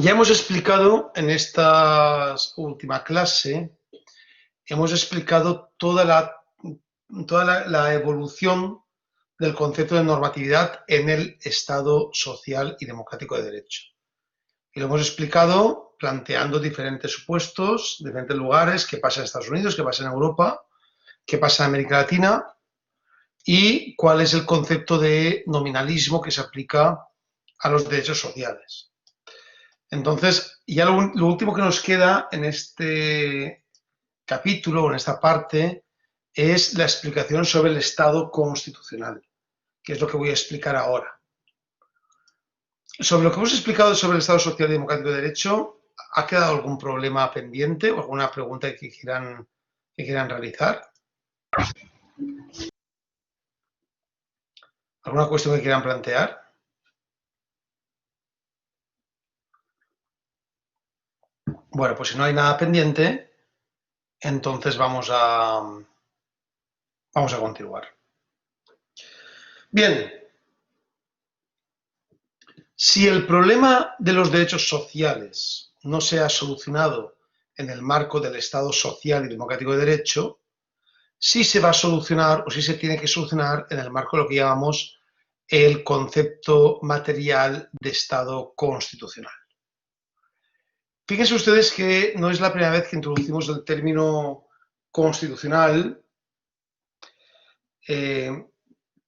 Ya hemos explicado en esta última clase, hemos explicado toda la evolución del concepto de normatividad en el Estado social y democrático de derecho. Y lo hemos explicado planteando diferentes supuestos, diferentes lugares, qué pasa en Estados Unidos, qué pasa en Europa, qué pasa en América Latina y cuál es el concepto de nominalismo que se aplica a los derechos sociales. Entonces, ya lo último que nos queda en este capítulo, o en esta parte, es la explicación sobre el Estado constitucional, que es lo que voy a explicar ahora. Sobre lo que hemos explicado sobre el Estado social y democrático de derecho, ¿ha quedado algún problema pendiente o alguna pregunta que quieran realizar? ¿Alguna cuestión que quieran plantear? Bueno, pues si no hay nada pendiente, entonces vamos a continuar. Bien, si el problema de los derechos sociales no se ha solucionado en el marco del Estado social y democrático de derecho, sí se va a solucionar o sí se tiene que solucionar en el marco de lo que llamamos el concepto material de Estado constitucional. Fíjense ustedes que no es la primera vez que introducimos el término constitucional. El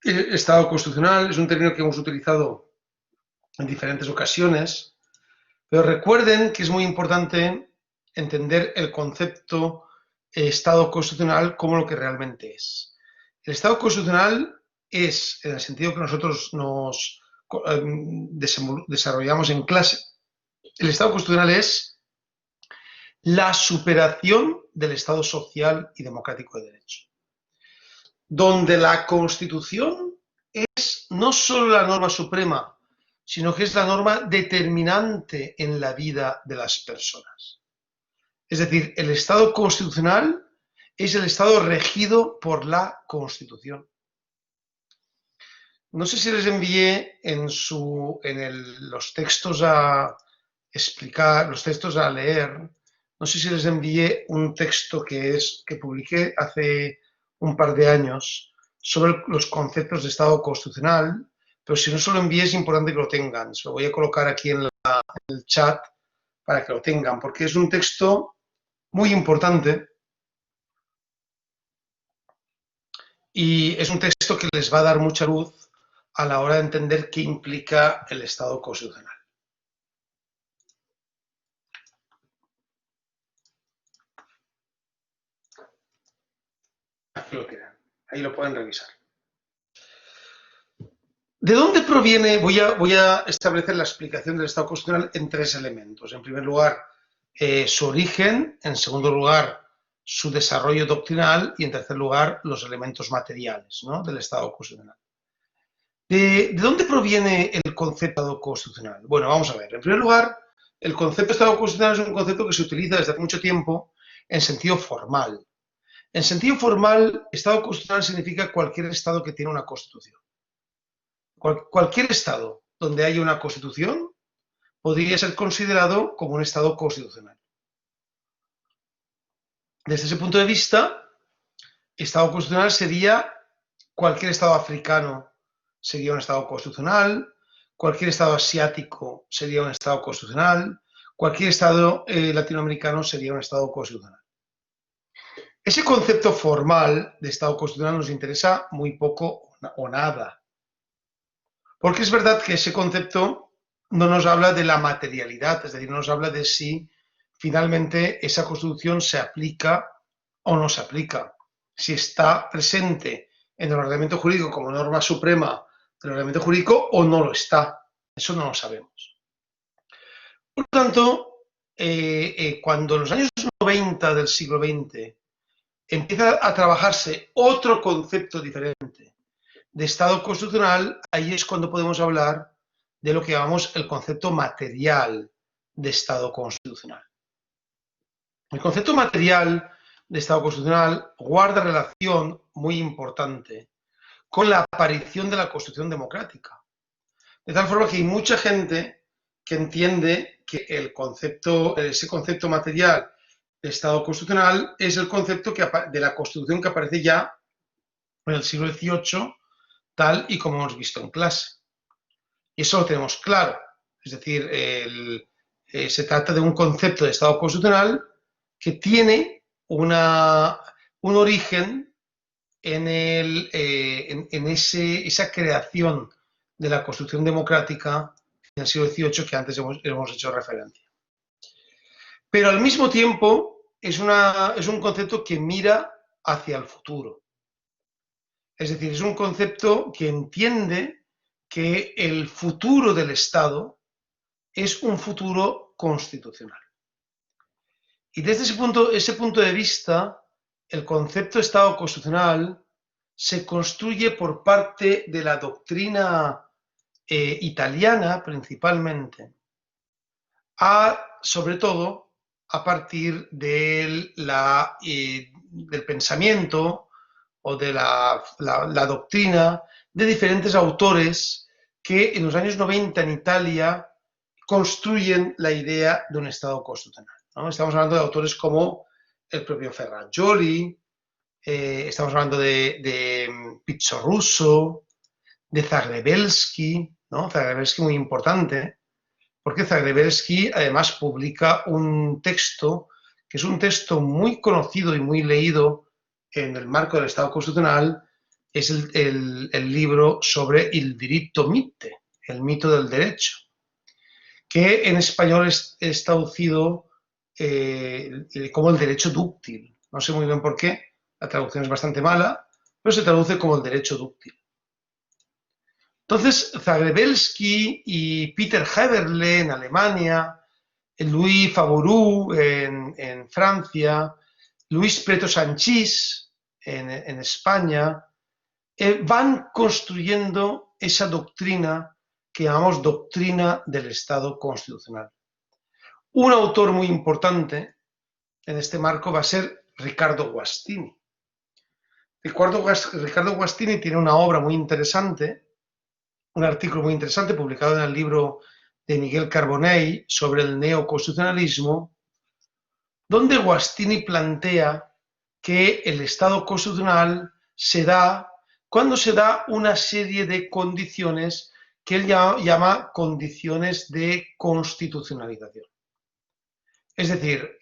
Estado constitucional es un término que hemos utilizado en diferentes ocasiones, pero recuerden que es muy importante entender el concepto Estado constitucional como lo que realmente es. El Estado constitucional es, en el sentido que nosotros nos desarrollamos en clase, el Estado constitucional es la superación del Estado social y democrático de derecho, donde la Constitución es no solo la norma suprema, sino que es la norma determinante en la vida de las personas. Es decir, el Estado constitucional es el Estado regido por la Constitución. No sé si les envié los textos a explicar, los textos a leer, no sé si les envié un texto que publiqué hace un par de años sobre los conceptos de Estado constitucional, pero si no se lo envié es importante que lo tengan. Se lo voy a colocar aquí en el chat para que lo tengan, porque es un texto muy importante y es un texto que les va a dar mucha luz a la hora de entender qué implica el Estado constitucional. Aquí lo tienen, ahí lo pueden revisar. ¿De dónde proviene? Voy a establecer la explicación del Estado constitucional en tres elementos. En primer lugar, su origen. En segundo lugar, su desarrollo doctrinal. Y en tercer lugar, los elementos materiales, ¿no?, del Estado constitucional. ¿De dónde proviene el concepto de Estado constitucional? Bueno, vamos a ver. En primer lugar, el concepto de Estado constitucional es un concepto que se utiliza desde hace mucho tiempo en sentido formal. En sentido formal, Estado constitucional significa cualquier Estado que tiene una Constitución. Cualquier Estado donde haya una Constitución podría ser considerado como un Estado constitucional. Desde ese punto de vista, Estado constitucional sería cualquier Estado africano sería un Estado constitucional, cualquier Estado asiático sería un Estado constitucional, cualquier Estado latinoamericano sería un Estado constitucional. Ese concepto formal de Estado constitucional nos interesa muy poco o nada, porque es verdad que ese concepto no nos habla de la materialidad, es decir, no nos habla de si finalmente esa Constitución se aplica o no se aplica, si está presente en el ordenamiento jurídico como norma suprema del ordenamiento jurídico o no lo está. Eso no lo sabemos. Por lo tanto, cuando en los años 90 del siglo XX empieza a trabajarse otro concepto diferente de Estado constitucional, ahí es cuando podemos hablar de lo que llamamos el concepto material de Estado constitucional. El concepto material de Estado constitucional guarda relación muy importante con la aparición de la Constitución democrática. De tal forma que hay mucha gente que entiende que ese concepto material de Estado constitucional es el concepto de la Constitución que aparece ya en el siglo XVIII, tal y como hemos visto en clase. Y eso lo tenemos claro. Es decir, se trata de un concepto de Estado constitucional que tiene un origen en esa creación de la Constitución democrática en el siglo XVIII que antes hemos hecho referencia. Pero al mismo tiempo es un concepto que mira hacia el futuro. Es decir, es un concepto que entiende que el futuro del Estado es un futuro constitucional. Y desde ese punto de vista, el concepto de Estado constitucional se construye por parte de la doctrina italiana principalmente, sobre todo a partir del pensamiento o de la doctrina de diferentes autores que en los años 90 en Italia construyen la idea de un Estado constitucional, ¿no? Estamos hablando de autores como el propio Ferrajoli, estamos hablando de Pizzorrusso, de Zagrebelsky, ¿no? Zagrebelsky muy importante, porque Zagrebelsky además publica un texto que es un texto muy conocido y muy leído en el marco del Estado constitucional, es el libro sobre il diritto mite, el mito del derecho, que en español es traducido como el derecho dúctil. No sé muy bien por qué, la traducción es bastante mala, pero se traduce como el derecho dúctil. Entonces, Zagrebelsky y Peter Heberle en Alemania, Louis Favorou en Francia, Luis Preto Sanchís en España, van construyendo esa doctrina que llamamos doctrina del Estado constitucional. Un autor muy importante en este marco va a ser Riccardo Guastini. Riccardo Guastini tiene una obra muy interesante, un artículo muy interesante publicado en el libro de Miguel Carbonell sobre el neoconstitucionalismo, donde Guastini plantea que el Estado constitucional se da cuando se da una serie de condiciones que él llama condiciones de constitucionalización. Es decir,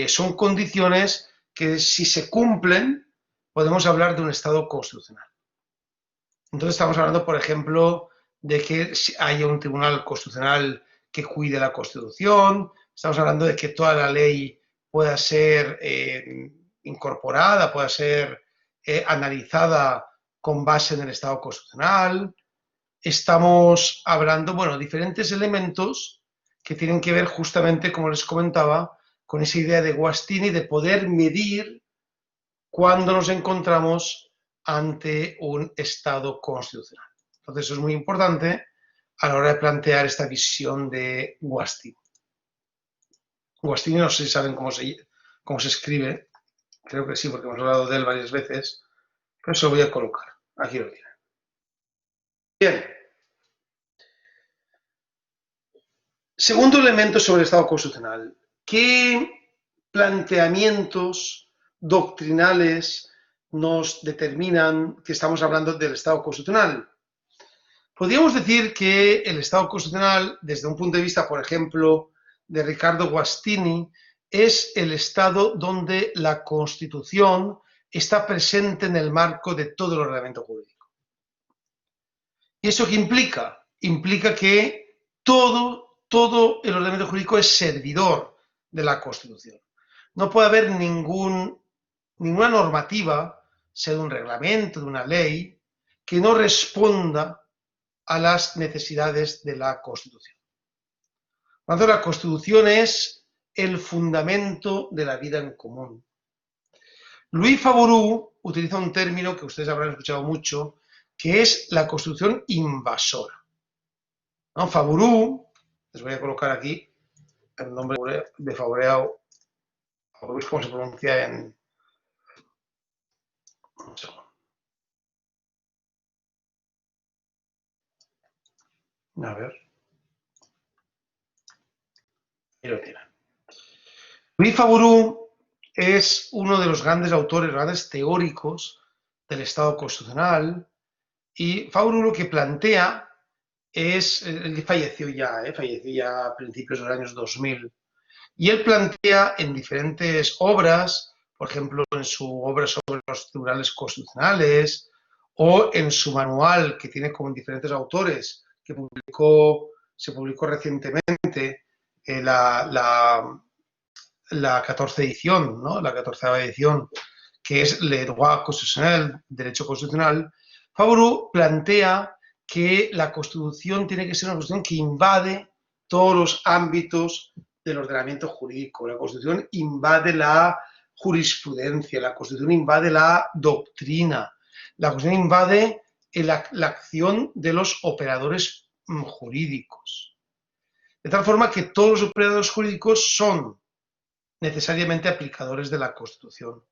son condiciones que si se cumplen podemos hablar de un Estado constitucional. Entonces estamos hablando, por ejemplo, de que haya un tribunal constitucional que cuide la Constitución, estamos hablando de que toda la ley pueda ser incorporada, pueda ser analizada con base en el Estado constitucional. Estamos hablando, bueno, diferentes elementos que tienen que ver justamente, como les comentaba, con esa idea de Guastini de poder medir cuando nos encontramos ante un Estado constitucional. Entonces eso es muy importante a la hora de plantear esta visión de Guastini. Guastini no sé si saben cómo se escribe, creo que sí, porque hemos hablado de él varias veces, pero eso lo voy a colocar. Aquí lo tienen. Bien. Segundo elemento sobre el Estado constitucional. ¿Qué planteamientos doctrinales nos determinan que estamos hablando del Estado constitucional? Podríamos decir que el Estado constitucional, desde un punto de vista, por ejemplo, de Riccardo Guastini, es el Estado donde la Constitución está presente en el marco de todo el ordenamiento jurídico. ¿Y eso qué implica? Implica que todo el ordenamiento jurídico es servidor de la Constitución. No puede haber ninguna normativa, sea de un reglamento, de una ley, que no responda a las necesidades de la Constitución. Por lo tanto, la Constitución es el fundamento de la vida en común. Louis Favorou utiliza un término que ustedes habrán escuchado mucho, que es la Constitución invasora. ¿No? Favorou, les voy a colocar aquí el nombre de Favoreau, cómo se pronuncia en... A ver. Louis Favreau es uno de los grandes autores, grandes teóricos del Estado constitucional, y Favreau lo que plantea es, él falleció ya a principios de los años 2000, y él plantea en diferentes obras, por ejemplo, en su obra sobre los tribunales constitucionales, o en su manual que tiene con diferentes autores, que se publicó recientemente, la 14 edición, ¿no? La 14ª edición, que es Le droit constitutionnel, Derecho Constitucional. Favreau plantea que la Constitución tiene que ser una Constitución que invade todos los ámbitos del ordenamiento jurídico. La Constitución invade la jurisprudencia, la Constitución invade la doctrina, la Constitución invade la acción de los operadores jurídicos. De tal forma que todos los operadores jurídicos son necesariamente aplicadores de la Constitución.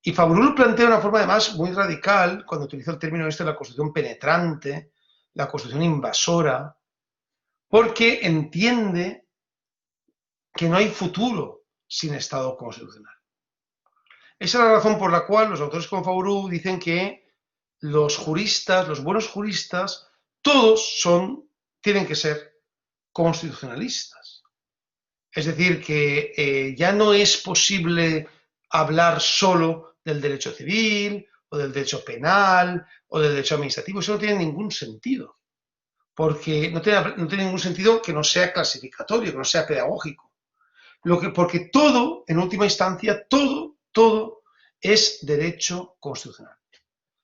Y Favreau lo plantea de una forma además muy radical cuando utiliza el término este de la Constitución penetrante, la Constitución invasora, porque entiende que no hay futuro sin Estado constitucional. Esa es la razón por la cual los autores como Favreau dicen que los juristas, los buenos juristas, todos tienen que ser constitucionalistas. Es decir, que ya no es posible hablar solo del derecho civil, o del derecho penal, o del derecho administrativo. Eso no tiene ningún sentido. Porque no tiene ningún sentido que no sea clasificatorio, que no sea pedagógico. Porque todo, en última instancia, todo es derecho constitucional.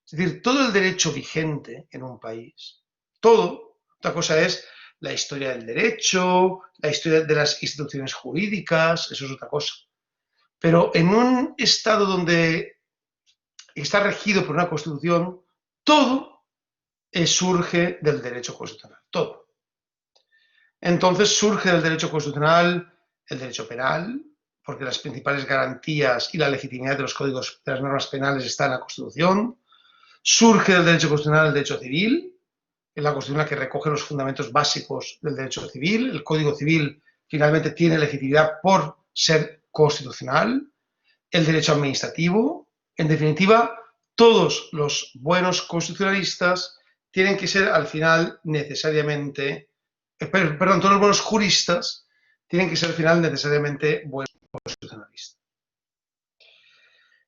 Es decir, todo el derecho vigente en un país, todo, otra cosa es la historia del derecho, la historia de las instituciones jurídicas, eso es otra cosa. Pero en un Estado donde está regido por una Constitución, todo surge del derecho constitucional, todo. Entonces surge del derecho constitucional el derecho penal, porque las principales garantías y la legitimidad de los códigos, de las normas penales está en la Constitución. Surge del derecho constitucional el derecho civil, en la Constitución que recoge los fundamentos básicos del derecho civil. El Código Civil finalmente tiene legitimidad por ser constitucional. El derecho administrativo. En definitiva, todos los buenos constitucionalistas tienen que ser al final necesariamente, perdón, todos los buenos juristas tienen que ser al final necesariamente buenos constitucionalistas.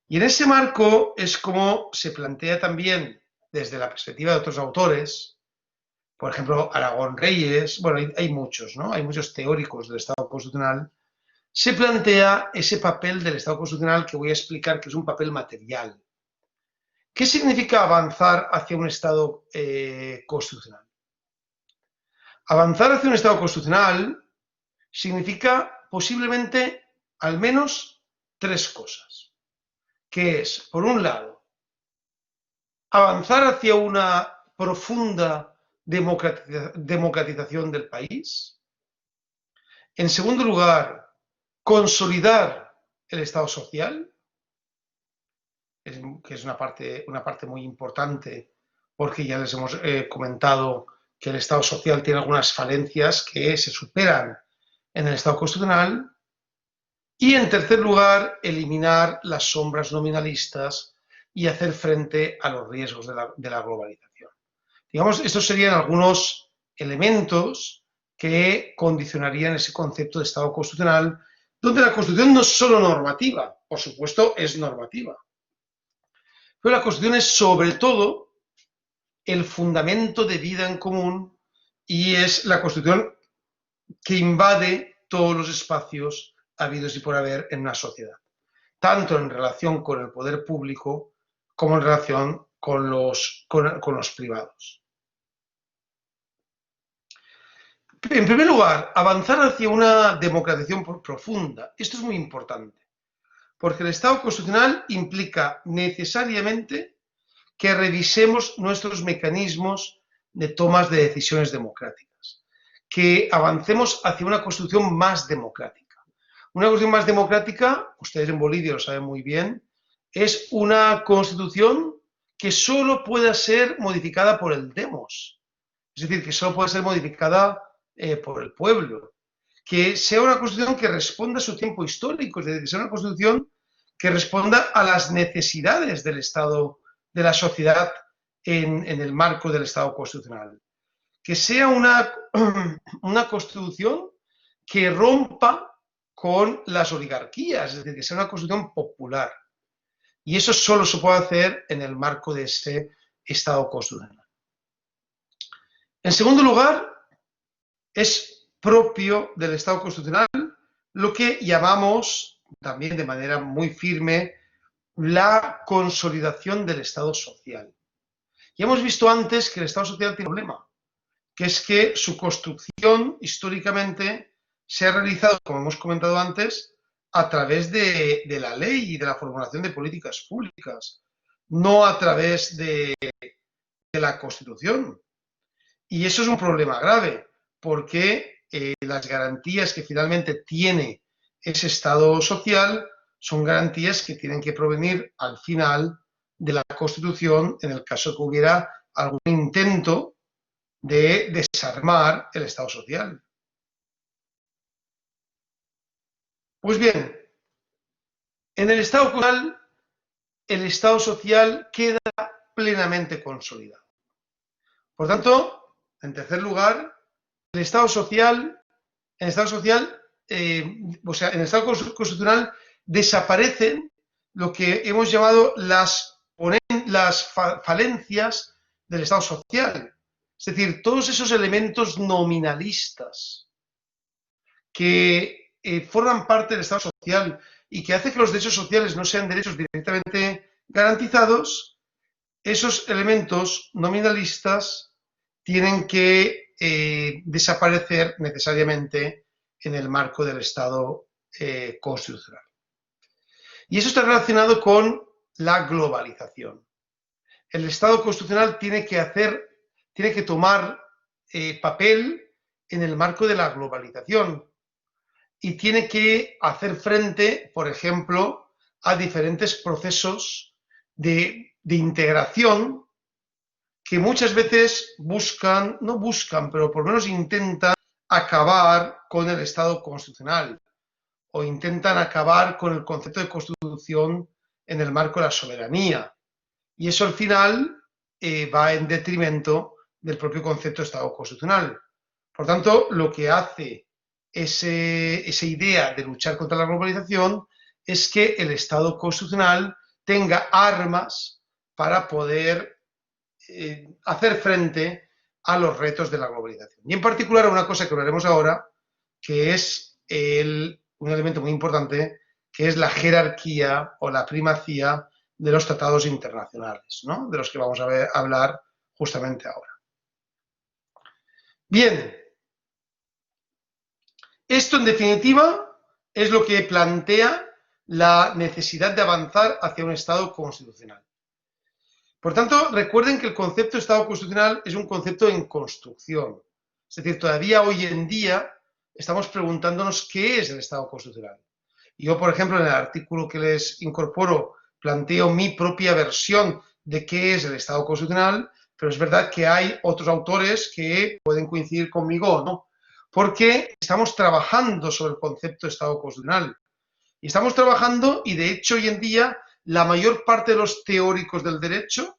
Y en ese marco es como se plantea también desde la perspectiva de otros autores, por ejemplo, Aragón Reyes, bueno, hay muchos, ¿no? Hay muchos teóricos del Estado constitucional. Se plantea ese papel del Estado constitucional que voy a explicar que es un papel material. ¿Qué significa avanzar hacia un Estado constitucional? Avanzar hacia un Estado constitucional significa posiblemente al menos tres cosas, que es, por un lado, avanzar hacia una profunda democratización del país. En segundo lugar, consolidar el Estado social, que es una parte muy importante, porque ya les hemos comentado que el Estado social tiene algunas falencias que se superan en el Estado constitucional. Y en tercer lugar, eliminar las sombras nominalistas y hacer frente a los riesgos de la globalización. Digamos, estos serían algunos elementos que condicionarían ese concepto de Estado constitucional, donde la Constitución no es solo normativa, por supuesto es normativa, pero la Constitución es sobre todo el fundamento de vida en común y es la Constitución que invade todos los espacios habidos y por haber en una sociedad, tanto en relación con el poder público como en relación con los privados. En primer lugar, avanzar hacia una democratización profunda. Esto es muy importante, porque el Estado constitucional implica necesariamente que revisemos nuestros mecanismos de tomas de decisiones democráticas, que avancemos hacia una Constitución más democrática. Una Constitución más democrática, ustedes en Bolivia lo saben muy bien, es una Constitución que solo pueda ser modificada por el demos, es decir, que solo puede ser modificada por el pueblo, que sea una Constitución que responda a su tiempo histórico, es decir, que sea una Constitución que responda a las necesidades del Estado, de la sociedad en el marco del Estado constitucional. Que sea una Constitución que rompa con las oligarquías, es decir, que sea una Constitución popular. Y eso solo se puede hacer en el marco de ese Estado constitucional. En segundo lugar, es propio del Estado constitucional lo que llamamos, también de manera muy firme, la consolidación del Estado social. Ya hemos visto antes que el Estado social tiene un problema, que es que su construcción históricamente se ha realizado, como hemos comentado antes, a través de la ley y de la formulación de políticas públicas, no a través de la Constitución. Y eso es un problema grave, porque las garantías que finalmente tiene ese Estado social son garantías que tienen que provenir al final de la Constitución en el caso que hubiera algún intento de desarmar el Estado social. Pues bien, en el Estado constitucional, el Estado social queda plenamente consolidado. Por tanto, en tercer lugar, el Estado social, en el Estado constitucional desaparecen lo que hemos llamado las falencias del Estado social. Es decir, todos esos elementos nominalistas que forman parte del Estado social y que hace que los derechos sociales no sean derechos directamente garantizados, esos elementos nominalistas tienen que desaparecer necesariamente en el marco del Estado constitucional. Y eso está relacionado con la globalización. El Estado constitucional tiene que tomar papel en el marco de la globalización y tiene que hacer frente, por ejemplo, a diferentes procesos de integración que muchas veces pero por lo menos intentan acabar con el Estado constitucional o intentan acabar con el concepto de constitución en el marco de la soberanía. Y eso al final va en detrimento del propio concepto de Estado constitucional. Por tanto, lo que hace esa idea de luchar contra la globalización es que el Estado constitucional tenga armas para poder hacer frente a los retos de la globalización. Y en particular a una cosa que hablaremos ahora, que es un elemento muy importante, que es la jerarquía o la primacía de los tratados internacionales, ¿no? De los que vamos a hablar justamente ahora. Bien, esto en definitiva es lo que plantea la necesidad de avanzar hacia un Estado constitucional. Por tanto, recuerden que el concepto de Estado constitucional es un concepto en construcción. Es decir, todavía hoy en día estamos preguntándonos qué es el Estado constitucional. Yo, por ejemplo, en el artículo que les incorporo, planteo mi propia versión de qué es el Estado constitucional, pero es verdad que hay otros autores que pueden coincidir conmigo, ¿no? Porque estamos trabajando sobre el concepto de Estado constitucional. Y estamos trabajando, y de hecho hoy en día la mayor parte de los teóricos del derecho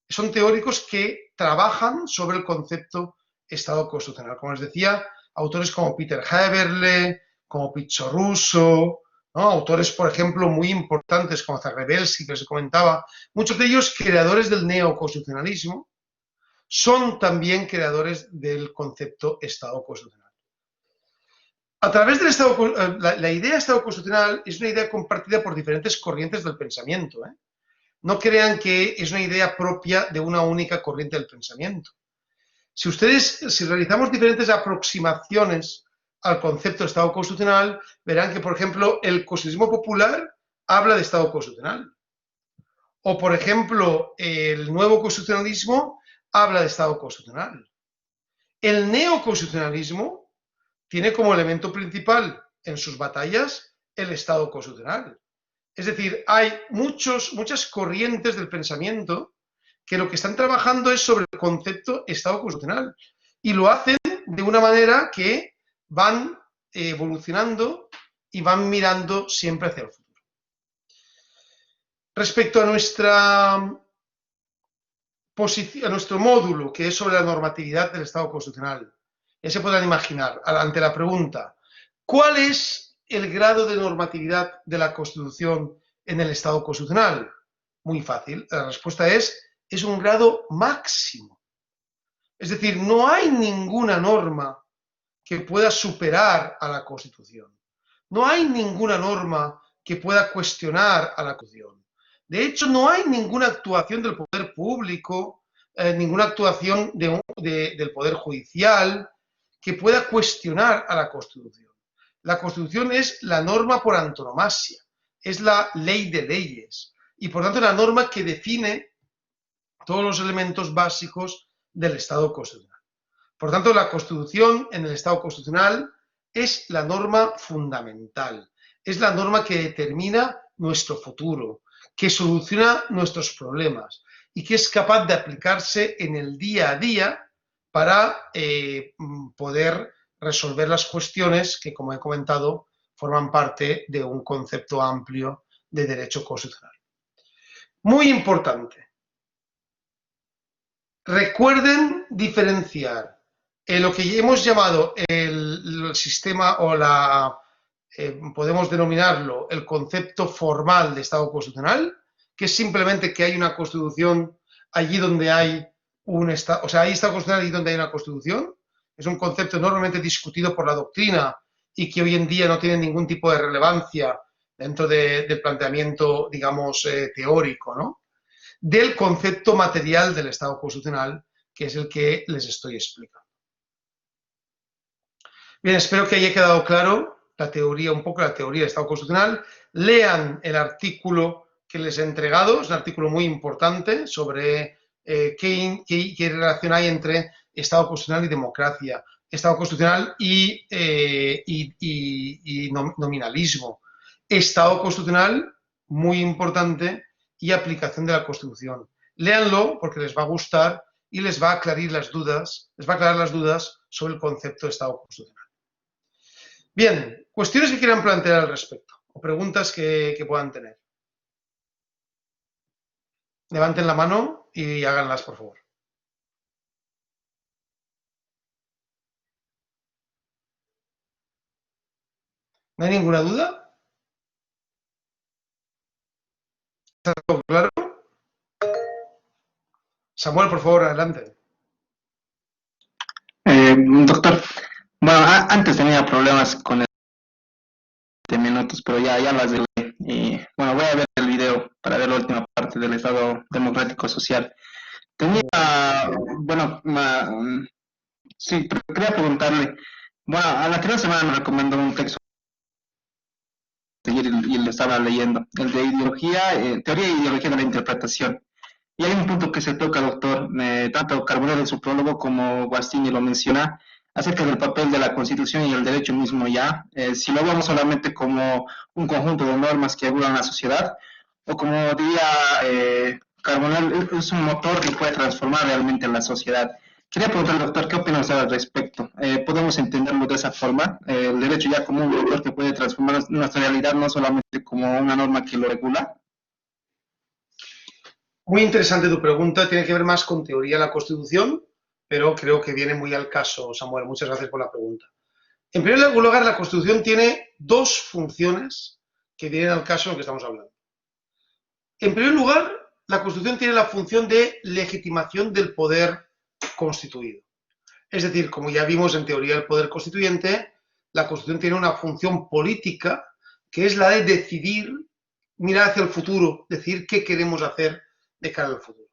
son teóricos que trabajan sobre el concepto Estado constitucional. Como les decía, autores como Peter Heberle, como Picciorruso, ¿no? Autores, por ejemplo, muy importantes como Zagrebelsky, que se comentaba, muchos de ellos creadores del neoconstitucionalismo, son también creadores del concepto Estado constitucional. A través del la idea de Estado constitucional es una idea compartida por diferentes corrientes del pensamiento. No crean que es una idea propia de una única corriente del pensamiento. Si realizamos diferentes aproximaciones al concepto de Estado constitucional, verán que, por ejemplo, el constitucionalismo popular habla de Estado constitucional. O, por ejemplo, el nuevo constitucionalismo habla de Estado constitucional. El neoconstitucionalismo tiene como elemento principal en sus batallas el Estado constitucional. Es decir, hay muchas corrientes del pensamiento que lo que están trabajando es sobre el concepto Estado constitucional y lo hacen de una manera que van evolucionando y van mirando siempre hacia el futuro. Respecto a nuestro módulo, que es sobre la normatividad del Estado constitucional, ya se podrán imaginar, ante la pregunta, ¿cuál es el grado de normatividad de la Constitución en el Estado constitucional? Muy fácil, la respuesta es un grado máximo. Es decir, no hay ninguna norma que pueda superar a la Constitución. No hay ninguna norma que pueda cuestionar a la Constitución. De hecho, no hay ninguna actuación del poder público, ninguna actuación del poder judicial que pueda cuestionar a la Constitución. La Constitución es la norma por antonomasia, es la ley de leyes y, por tanto, la norma que define todos los elementos básicos del Estado constitucional. Por tanto, la Constitución en el Estado constitucional es la norma fundamental, es la norma que determina nuestro futuro, que soluciona nuestros problemas y que es capaz de aplicarse en el día a día para poder resolver las cuestiones que, como he comentado, forman parte de un concepto amplio de derecho constitucional. Muy importante. Recuerden diferenciar lo que hemos llamado el sistema o podemos denominarlo el concepto formal de Estado constitucional, que es simplemente que hay una constitución allí donde hay un Estado, o sea, hay Estado constitucional allí donde hay una constitución. Es un concepto enormemente discutido por la doctrina y que hoy en día no tiene ningún tipo de relevancia dentro del planteamiento, digamos, teórico, ¿no? Del concepto material del Estado constitucional, que es el que les estoy explicando. Bien, espero que haya quedado claro la teoría, un poco la teoría del Estado constitucional. Lean el artículo que les he entregado, es un artículo muy importante sobre qué relación hay entre Estado constitucional y democracia, Estado constitucional y nominalismo. Estado constitucional, muy importante, y aplicación de la Constitución. Léanlo porque les va a gustar y les va a aclarar las dudas sobre el concepto de Estado constitucional. Bien, cuestiones que quieran plantear al respecto o preguntas que puedan tener. Levanten la mano y háganlas, por favor. ¿No hay ninguna duda? ¿Está todo claro? Samuel, por favor, adelante. Doctor, bueno, antes tenía problemas con el de minutos, pero ya las arreglé. Y bueno, voy a ver el video para ver la última parte del Estado Democrático Social. Tenía, bueno, sí, quería preguntarle, bueno, a la anterior semana me recomendó un texto y lo estaba leyendo, el de ideología, teoría e ideología de la interpretación. Y hay un punto que se toca, doctor, tanto Carbonell en su prólogo como Guastini lo menciona, acerca del papel de la Constitución y el derecho mismo ya, si lo vemos solamente como un conjunto de normas que regulan la sociedad, o como diría Carbonell, es un motor que puede transformar realmente la sociedad. Quería preguntarle, doctor, ¿qué opina usted al respecto? ¿Podemos entenderlo de esa forma? El derecho ya como un motor que puede transformar nuestra realidad, no solamente como una norma que lo regula. Muy interesante tu pregunta, tiene que ver más con teoría de la Constitución, pero creo que viene muy al caso, Samuel. Muchas gracias por la pregunta. En primer lugar, la Constitución tiene dos funciones que vienen al caso en el que estamos hablando. En primer lugar, la Constitución tiene la función de legitimación del poder constituido. Es decir, como ya vimos en teoría del poder constituyente, la Constitución tiene una función política que es la de decidir, mirar hacia el futuro, decidir qué queremos hacer de cara al futuro.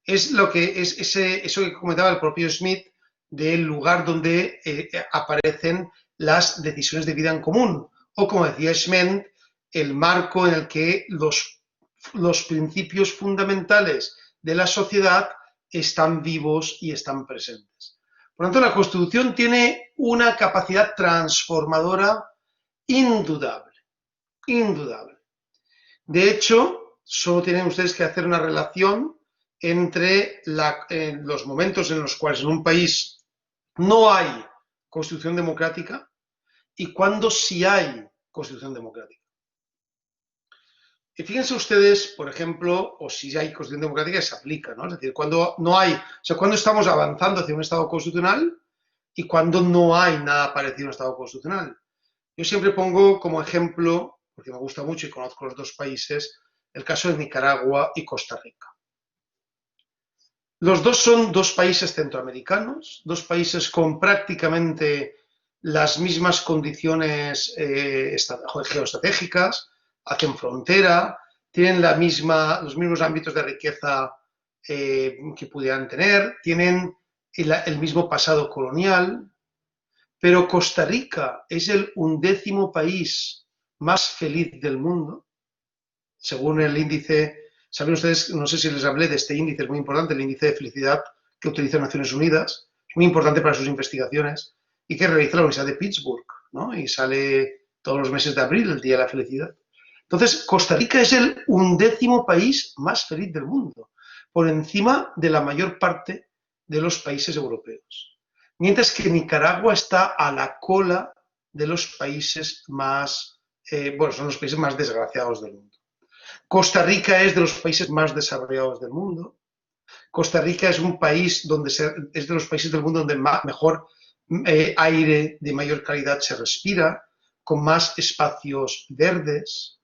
Es lo que es eso que comentaba el propio Smith del lugar donde aparecen las decisiones de vida en común, o como decía Schmidt, el marco en el que los principios fundamentales de la sociedad están vivos y están presentes. Por lo tanto, la Constitución tiene una capacidad transformadora indudable, indudable. De hecho, solo tienen ustedes que hacer una relación entre los momentos en los cuales en un país no hay constitución democrática y cuándo sí hay constitución democrática. Y fíjense ustedes, por ejemplo, o si hay constitución democrática se aplica, ¿no? Es decir, cuando no hay, o sea, cuando estamos avanzando hacia un Estado constitucional y cuando no hay nada parecido a un Estado constitucional. Yo siempre pongo como ejemplo, porque me gusta mucho y conozco los dos países, el caso de Nicaragua y Costa Rica. Los dos son dos países centroamericanos, dos países con prácticamente las mismas condiciones geoestratégicas, hacen frontera, tienen los mismos ámbitos de riqueza que pudieran tener, tienen el mismo pasado colonial, pero Costa Rica es el 11º país más feliz del mundo, según el índice. Saben ustedes, no sé si les hablé de este índice, es muy importante, el índice de felicidad que utiliza Naciones Unidas, es muy importante para sus investigaciones y que realiza la Universidad de Pittsburgh, ¿no? Y sale todos los meses de abril, el Día de la Felicidad. Entonces, Costa Rica es el 11º país más feliz del mundo, por encima de la mayor parte de los países europeos. Mientras que Nicaragua está a la cola de los países más, son los países más desgraciados del mundo. Costa Rica es de los países más desarrollados del mundo. Costa Rica es un país es de los países del mundo donde mejor aire de mayor calidad se respira, con más espacios verdes,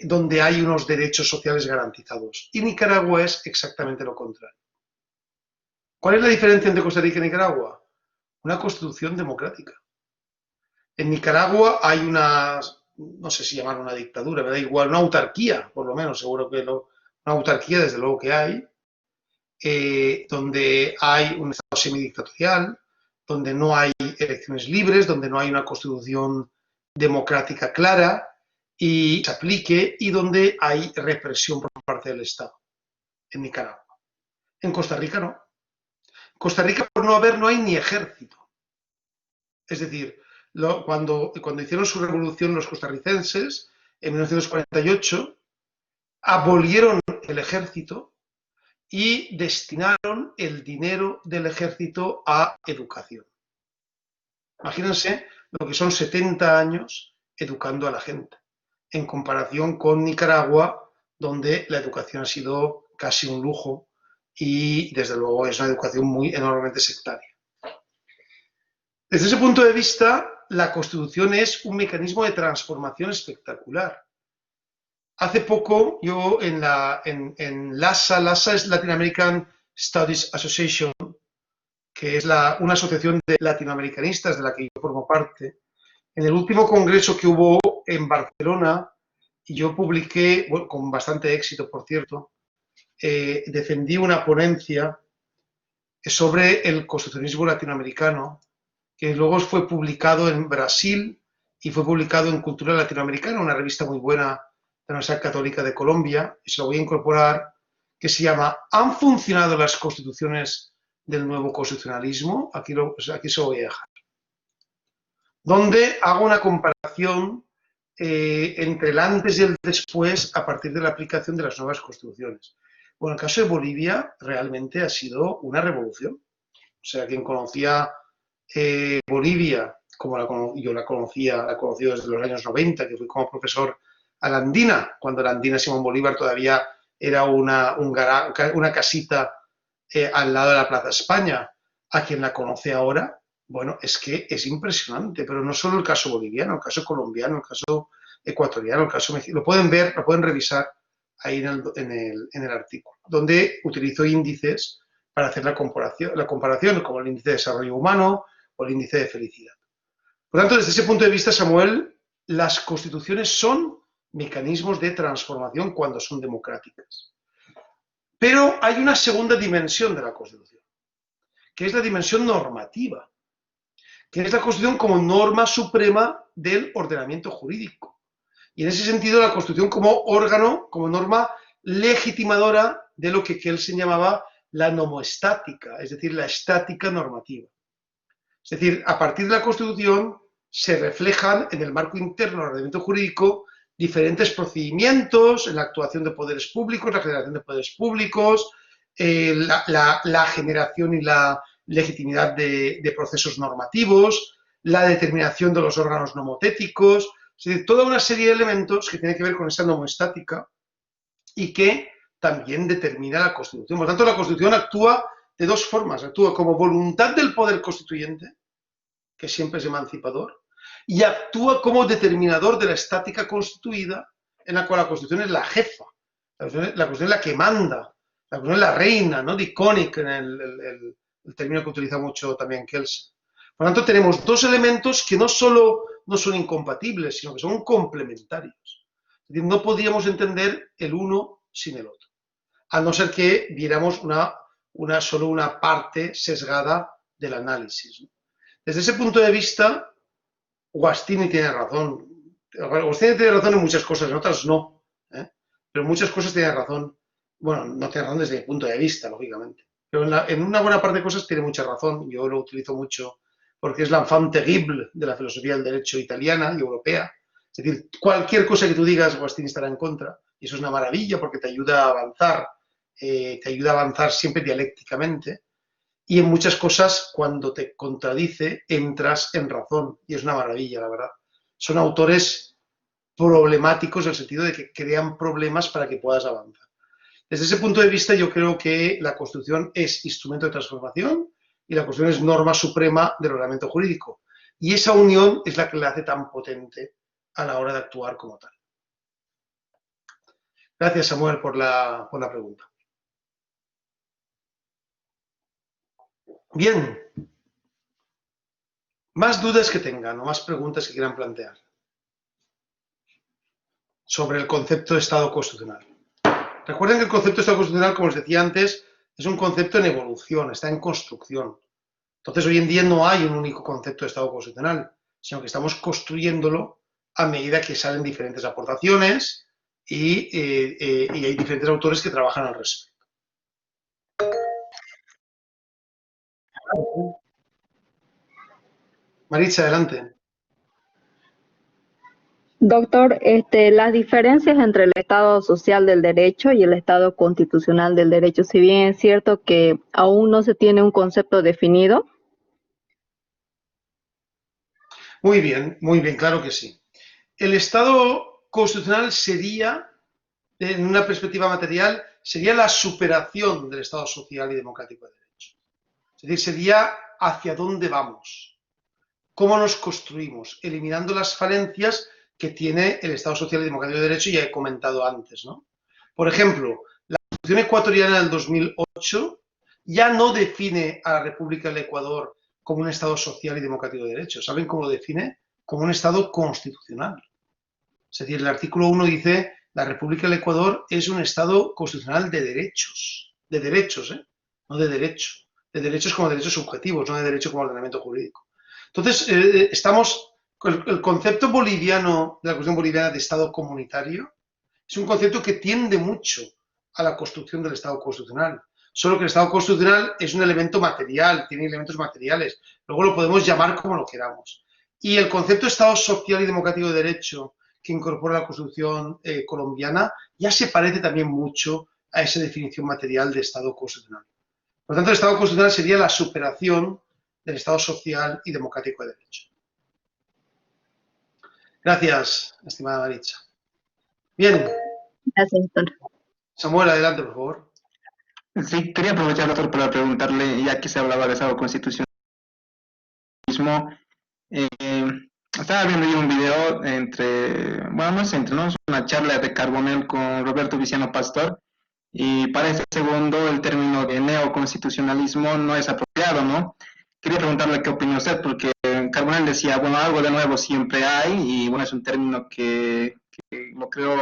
donde hay unos derechos sociales garantizados. Y Nicaragua es exactamente lo contrario. ¿Cuál es la diferencia entre Costa Rica y Nicaragua? Una constitución democrática. En Nicaragua hay no sé si llamar una dictadura, me da igual, una autarquía, por lo menos, seguro que una autarquía desde luego que hay, donde hay un Estado semidictatorial, donde no hay elecciones libres, donde no hay una constitución democrática clara y se aplique, y donde hay represión por parte del Estado, en Nicaragua. En Costa Rica no. En Costa Rica, por no haber, no hay ni ejército. Es decir, cuando hicieron su revolución los costarricenses, en 1948, abolieron el ejército y destinaron el dinero del ejército a educación. Imagínense lo que son 70 años educando a la gente, en comparación con Nicaragua, donde la educación ha sido casi un lujo y, desde luego, es una educación enormemente sectaria. Desde ese punto de vista, la Constitución es un mecanismo de transformación espectacular. Hace poco, yo en LASA es Latin American Studies Association, que es una asociación de latinoamericanistas de la que yo formo parte. En el último congreso que hubo en Barcelona, yo publiqué, con bastante éxito, por cierto, defendí una ponencia sobre el constitucionalismo latinoamericano, que luego fue publicado en Brasil y fue publicado en Cultura Latinoamericana, una revista muy buena de la Universidad Católica de Colombia, y se lo voy a incorporar, que se llama ¿Han funcionado las constituciones del nuevo constitucionalismo? Aquí se lo voy a dejar. Donde hago una comparación entre el antes y el después a partir de la aplicación de las nuevas constituciones. Bueno, el caso de Bolivia realmente ha sido una revolución. O sea, quien conocía Bolivia, como yo la conocí desde los años 90, que fui como profesor a la Andina, cuando la Andina Simón Bolívar todavía era una casita al lado de la Plaza España. A quien la conoce ahora, bueno, es que es impresionante, pero no solo el caso boliviano, el caso colombiano, el caso ecuatoriano, el caso mexicano. Lo pueden ver, lo pueden revisar ahí en el artículo, donde utilizo índices para hacer la comparación, como el índice de desarrollo humano o el índice de felicidad. Por tanto, desde ese punto de vista, Samuel, las constituciones son mecanismos de transformación cuando son democráticas. Pero hay una segunda dimensión de la Constitución, que es la dimensión normativa, que es la Constitución como norma suprema del ordenamiento jurídico. Y en ese sentido, la Constitución como órgano, como norma legitimadora de lo que Kelsen llamaba la nomoestática, es decir, la estática normativa. Es decir, a partir de la Constitución se reflejan en el marco interno del ordenamiento jurídico diferentes procedimientos en la actuación de poderes públicos, la generación de poderes públicos, la generación y la legitimidad de procesos normativos, la determinación de los órganos nomotéticos, es decir, toda una serie de elementos que tienen que ver con esa nomoestática y que también determina la Constitución. Por lo tanto, la Constitución actúa de dos formas. Actúa como voluntad del poder constituyente, que siempre es emancipador, y actúa como determinador de la estática constituida, en la cual la Constitución es la jefa, la Constitución es la que manda, la Constitución es la reina, ¿no? Iconic, en el término que utiliza mucho también Kelsen. Por lo tanto, tenemos dos elementos que no solo no son incompatibles, sino que son complementarios. Es decir, no podríamos entender el uno sin el otro, a no ser que viéramos solo una parte sesgada del análisis, ¿no? Desde ese punto de vista, Guastini tiene razón. Guastini tiene razón en muchas cosas, en otras no, ¿eh? Pero en muchas cosas tiene razón. Bueno, no tiene razón desde mi punto de vista, lógicamente. Pero en una buena parte de cosas tiene mucha razón. Yo lo utilizo mucho porque es la enfant terrible de la filosofía del derecho italiana y europea. Es decir, cualquier cosa que tú digas, Guastini estará en contra. Y eso es una maravilla porque te ayuda a avanzar siempre dialécticamente. Y en muchas cosas, cuando te contradice, entras en razón. Y es una maravilla, la verdad. Son autores problemáticos en el sentido de que crean problemas para que puedas avanzar. Desde ese punto de vista, yo creo que la Constitución es instrumento de transformación y la Constitución es norma suprema del ordenamiento jurídico. Y esa unión es la que la hace tan potente a la hora de actuar como tal. Gracias, Samuel, por la pregunta. Bien. Más dudas que tengan o más preguntas que quieran plantear sobre el concepto de Estado constitucional. Recuerden que el concepto de Estado constitucional, como les decía antes, es un concepto en evolución, está en construcción. Entonces, hoy en día no hay un único concepto de Estado constitucional, sino que estamos construyéndolo a medida que salen diferentes aportaciones y hay diferentes autores que trabajan al respecto. Maritza, adelante. Doctor, las diferencias entre el Estado social del derecho y el Estado constitucional del derecho, si bien es cierto que aún no se tiene un concepto definido. Muy bien, claro que sí. El Estado constitucional sería, en una perspectiva material, sería la superación del Estado social y democrático de derecho. Es decir, sería hacia dónde vamos, cómo nos construimos, eliminando las falencias que tiene el Estado social y democrático de derecho, ya he comentado antes, ¿no? Por ejemplo, la Constitución ecuatoriana del 2008 ya no define a la República del Ecuador como un Estado social y democrático de derecho. ¿Saben cómo lo define? Como un Estado constitucional. Es decir, el artículo 1 dice, la República del Ecuador es un Estado constitucional de derechos, no de derechos como derechos subjetivos, no de derecho como ordenamiento jurídico. Entonces, el concepto boliviano, de la Constitución boliviana de Estado comunitario, es un concepto que tiende mucho a la construcción del Estado constitucional. Solo que el Estado constitucional es un elemento material, tiene elementos materiales. Luego lo podemos llamar como lo queramos. Y el concepto de Estado social y democrático de derecho que incorpora la Constitución colombiana ya se parece también mucho a esa definición material de Estado constitucional. Por lo tanto, el Estado constitucional sería la superación del Estado social y democrático de derecho. Gracias, estimada Maritza. Bien. Gracias, doctor. Samuel, adelante, por favor. Sí, quería aprovechar, doctor, para preguntarle, ya que se hablaba de Estado constitucionalismo, estaba viendo yo un video no es una charla de Carbonell con Roberto Viciano Pastor, y para este segundo el término de neoconstitucionalismo no es apropiado, ¿no? Quería preguntarle qué opina usted, porque Carbonell decía, bueno, algo de nuevo siempre hay, y bueno, es un término que lo creó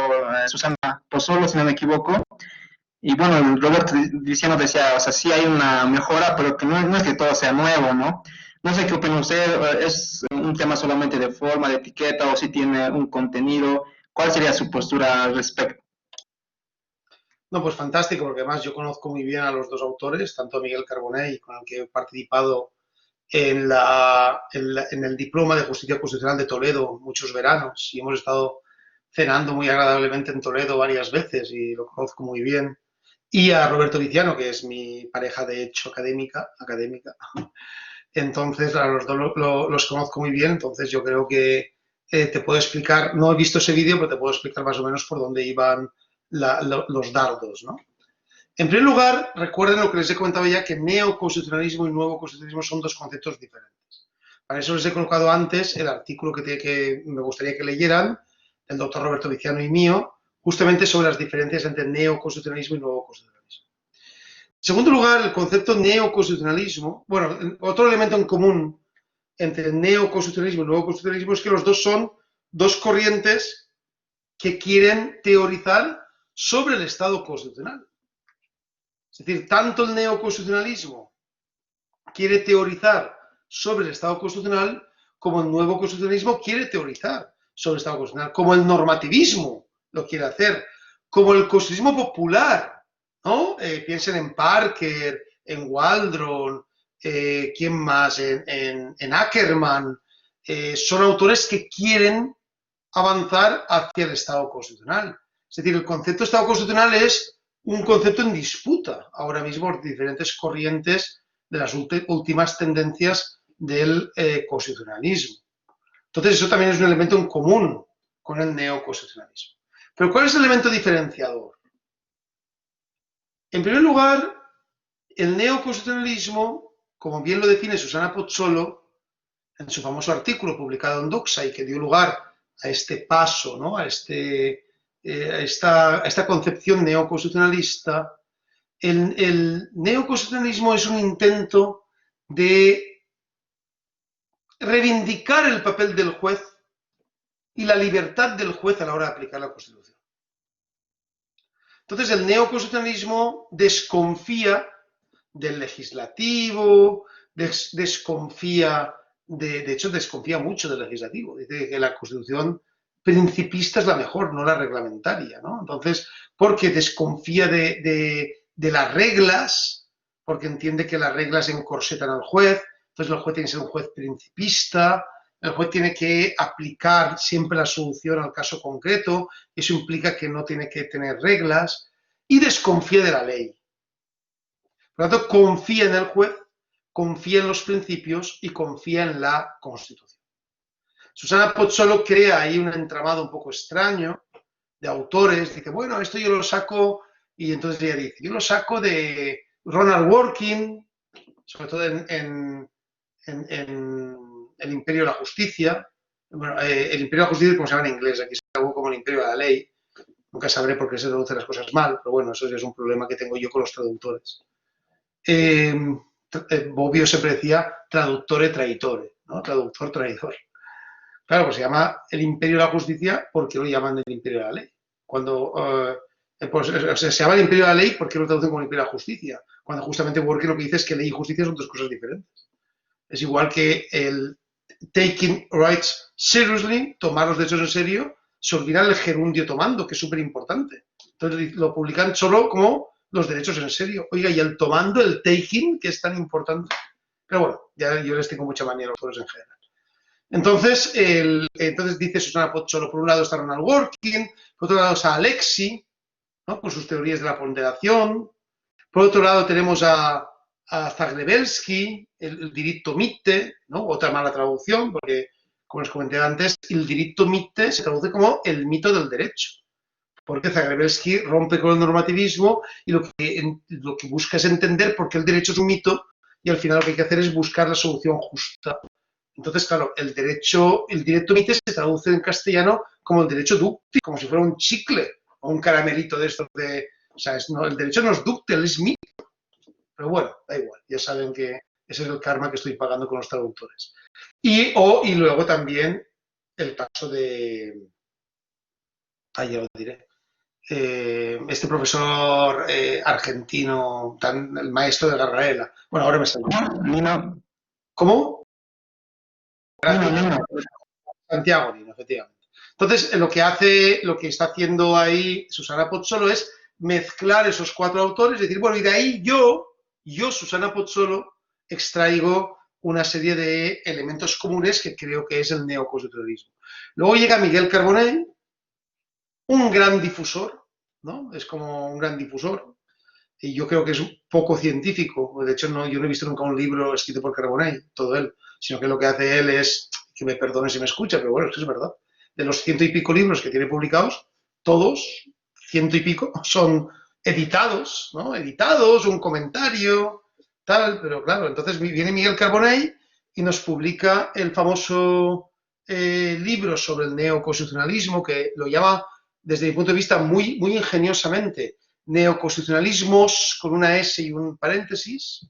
Susana Pozzolo, si no me equivoco. Y bueno, Roberto Viciano decía, o sea, sí hay una mejora, pero que no es que todo sea nuevo, ¿no? No sé qué opina usted, ¿es un tema solamente de forma, de etiqueta, o si tiene un contenido? ¿Cuál sería su postura al respecto? No, pues fantástico, porque además yo conozco muy bien a los dos autores, tanto a Miguel Carbonell, con el que he participado en el diploma de Justicia Constitucional de Toledo muchos veranos, y hemos estado cenando muy agradablemente en Toledo varias veces y lo conozco muy bien. Y a Roberto Viciano, que es mi pareja de hecho académica. Entonces, claro, los dos los conozco muy bien, entonces yo creo que te puedo explicar, no he visto ese vídeo, pero te puedo explicar más o menos por dónde iban los dardos, ¿no? En primer lugar, recuerden lo que les he comentado ya, que neoconstitucionalismo y nuevo constitucionalismo son dos conceptos diferentes. Para eso les he colocado antes el artículo que me gustaría que leyeran, del doctor Roberto Viciano y mío, justamente sobre las diferencias entre neoconstitucionalismo y nuevo constitucionalismo. En segundo lugar, el concepto neoconstitucionalismo, bueno, otro elemento en común entre el neoconstitucionalismo y el nuevo constitucionalismo es que los dos son dos corrientes que quieren teorizar sobre el Estado constitucional. Es decir, tanto el neoconstitucionalismo quiere teorizar sobre el Estado constitucional como el nuevo constitucionalismo quiere teorizar sobre el Estado constitucional, como el normativismo lo quiere hacer, como el constitucionalismo popular, ¿no? Piensen en Parker, en Waldron, ¿quién más? En Ackerman. Son autores que quieren avanzar hacia el Estado constitucional. Es decir, el concepto de Estado constitucional es un concepto en disputa ahora mismo por diferentes corrientes de las últimas tendencias del constitucionalismo. Entonces, eso también es un elemento en común con el neoconstitucionalismo. Pero ¿cuál es el elemento diferenciador? En primer lugar, el neoconstitucionalismo, como bien lo define Susana Pozzolo en su famoso artículo publicado en Doxa y que dio lugar a este paso, ¿no? a esta concepción neoconstitucionalista, el neoconstitucionalismo es un intento de reivindicar el papel del juez y la libertad del juez a la hora de aplicar la Constitución. Entonces, el neoconstitucionalismo desconfía del legislativo, desconfía, de hecho, desconfía mucho del legislativo. Dice que la Constitución principista es la mejor, no la reglamentaria, ¿no? Entonces, porque desconfía de las reglas, porque entiende que las reglas encorsetan al juez, entonces el juez tiene que ser un juez principista, el juez tiene que aplicar siempre la solución al caso concreto, eso implica que no tiene que tener reglas, y desconfía de la ley. Por lo tanto, confía en el juez, confía en los principios y confía en la Constitución. Susana Pozzolo crea ahí un entramado un poco extraño de autores, dice, bueno, esto yo lo saco, y entonces ella dice, yo lo saco de Ronald Dworkin, sobre todo en El Imperio de la Justicia. Bueno, El Imperio de la Justicia, como se llama en inglés, aquí se llama como El Imperio de la Ley. Nunca sabré por qué se traducen las cosas mal, pero bueno, eso ya es un problema que tengo yo con los traductores. Bobbio siempre decía traductore traitore, ¿no? Traductor traidor. Claro, pues se llama El Imperio de la Justicia porque lo llaman el Imperio de la Ley. Cuando pues, se llama el Imperio de la Ley porque lo traducen como el Imperio de la Justicia, cuando justamente Dworkin lo que dice es que ley y justicia son dos cosas diferentes. Es igual que el taking rights seriously, tomar los derechos en serio, se olvida el gerundio tomando, que es súper importante. Entonces lo publican solo como los derechos en serio. Oiga, y el tomando, el taking, que es tan importante. Pero bueno, ya yo les tengo mucha manía a los autores en general. Entonces dice Susana Pozzolo, por un lado está Ronald Dworkin, por otro lado está Alexi, ¿no? Con sus teorías de la ponderación. Por otro lado tenemos a Zagrebelsky, el diritto mitte, ¿no? Otra mala traducción, porque, como les comenté antes, el diritto mitte se traduce como el mito del derecho, porque Zagrebelsky rompe con el normativismo y lo que busca es entender por qué el derecho es un mito y al final lo que hay que hacer es buscar la solución justa. Entonces, claro, el diritto mitte se traduce en castellano como el derecho dúctil, como si fuera un chicle o un caramelito de estos de... O sea, el derecho no es dúctil, es mito. Pero bueno, da igual, ya saben que ese es el karma que estoy pagando con los traductores. Y luego también el caso de... ya lo diré. Este profesor argentino, el maestro de Garraela. Bueno, ahora me sale. Nino. ¿Cómo? Nino. Santiago Nino, efectivamente. Entonces, lo que está haciendo ahí Susana Pozzolo es mezclar esos cuatro autores, decir, bueno, y de ahí yo, Susana Pozzolo, extraigo una serie de elementos comunes que creo que es el neoconstitucionalismo. Luego llega Miguel Carbonell, un gran difusor, ¿no? Es como un gran difusor, y yo creo que es poco científico. De hecho, yo no he visto nunca un libro escrito por Carbonell, todo él, sino que lo que hace él es, que me perdone si me escucha, pero bueno, es que es verdad. De los 100 y pico libros que tiene publicados, todos, 100 y pico, son editados, ¿no? Editados, un comentario, tal, pero claro, entonces viene Miguel Carbonell y nos publica el famoso libro sobre el neoconstitucionalismo, que lo llama, desde mi punto de vista, muy, muy ingeniosamente, Neoconstitucionalismos con una S y un paréntesis,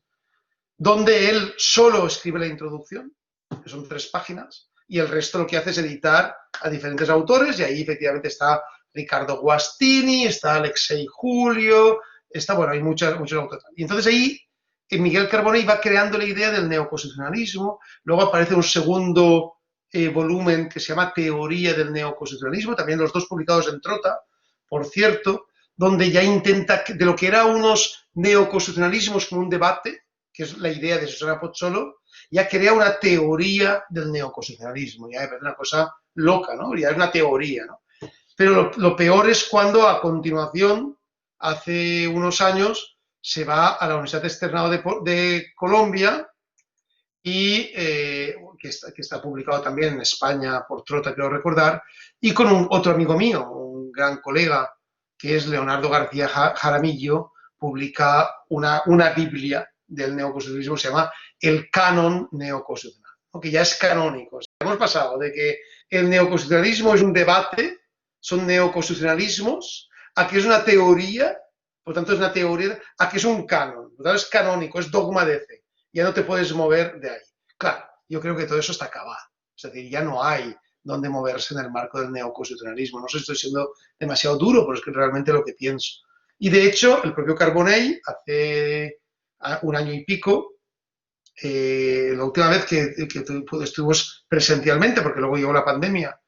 donde él solo escribe la introducción, que son 3 páginas, y el resto lo que hace es editar a diferentes autores, y ahí efectivamente está Ricardo Guastini, está Alexei Julio, está, bueno, hay muchos autores. Y entonces ahí Miguel Carbonell va creando la idea del neoconstitucionalismo, luego aparece un segundo volumen que se llama Teoría del neoconstitucionalismo, también los dos publicados en Trota, por cierto, donde ya intenta, de lo que era unos neoconstitucionalismos como un debate, que es la idea de Susana Pozzolo, ya crea una teoría del neoconstitucionalismo, ya me parece una cosa loca, ¿no? Ya es una teoría, ¿no? Pero lo peor es cuando a continuación, hace unos años, se va a la Universidad Externado de Colombia y que está publicado también en España por Trota, creo recordar, y con otro amigo mío, un gran colega, que es Leonardo García Jaramillo, publica una Biblia del neoconstitucionalismo, se llama El Canon Neoconstitucional, ¿no? Que ya es canónico. O sea, hemos pasado de que el neoconstitucionalismo es un debate, son neoconstitucionalismos, a que es una teoría, por tanto es una teoría, a que es un canon, por tanto es canónico, es dogma de fe, ya no te puedes mover de ahí. Claro, yo creo que todo eso está acabado, es decir, ya no hay donde moverse en el marco del neoconstitucionalismo. No sé si estoy siendo demasiado duro, pero es que realmente lo que pienso. Y de hecho, el propio Carbonell, hace un año y pico, la última vez que estuvimos presencialmente, porque luego llegó la pandemia,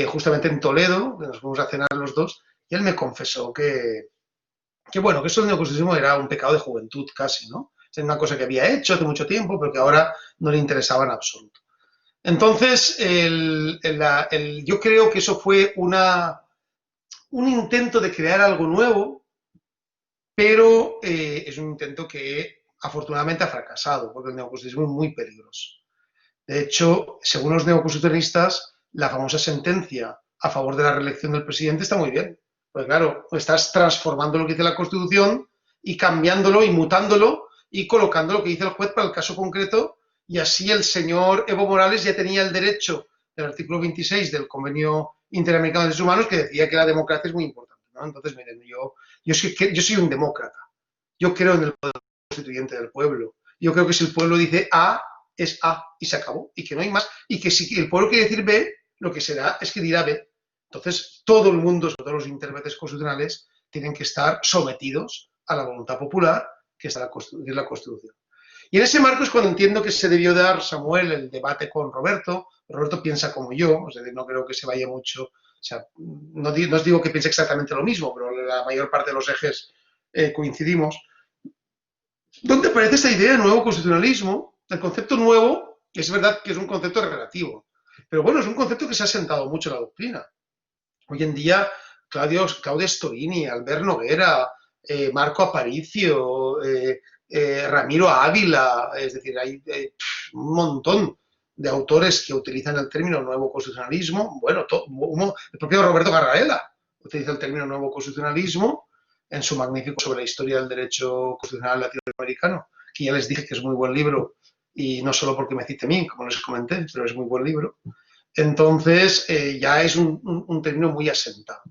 justamente en Toledo, que nos fuimos a cenar los dos, y él me confesó bueno, que eso del neoconstitucionalismo era un pecado de juventud casi, ¿no? Es una cosa que había hecho hace mucho tiempo, pero que ahora no le interesaba en absoluto. Entonces, yo creo que eso fue un intento de crear algo nuevo, pero es un intento que afortunadamente ha fracasado, porque el neoconstitucionalismo es muy peligroso. De hecho, según los neoconstitucionalistas, la famosa sentencia a favor de la reelección del presidente está muy bien. Pues claro, estás transformando lo que dice la Constitución y cambiándolo y mutándolo y colocando lo que dice el juez para el caso concreto, y así el señor Evo Morales ya tenía el derecho del artículo 26 del Convenio Interamericano de Derechos Humanos, que decía que la democracia es muy importante, ¿no? Entonces, miren, yo soy un demócrata. Yo creo en el poder constituyente del pueblo. Yo creo que si el pueblo dice A, es A y se acabó, y que no hay más, y que si el pueblo quiere decir B, lo que será es que dirá B. Entonces, todo el mundo, sobre todo los intérpretes constitucionales, tienen que estar sometidos a la voluntad popular, que es la Constitución. Y en ese marco es cuando entiendo que se debió dar, Samuel, el debate con Roberto. Roberto piensa como yo, es decir, no creo que se vaya mucho, o sea, no os digo que piense exactamente lo mismo, pero la mayor parte de los ejes coincidimos. ¿Dónde aparece esta idea de nuevo constitucionalismo? El concepto nuevo, es verdad que es un concepto relativo, pero bueno, es un concepto que se ha sentado mucho en la doctrina. Hoy en día, Claudia Storini, Albert Noguera, Marco Aparicio, Ramiro Ávila, es decir, hay un montón de autores que utilizan el término nuevo constitucionalismo. Bueno, el propio Roberto Garraela utiliza el término nuevo constitucionalismo en su magnífico sobre la historia del derecho constitucional latinoamericano, que ya les dije que es muy buen libro, y no solo porque me cite a mí, como les comenté, pero es muy buen libro. Entonces, ya es un término muy asentado.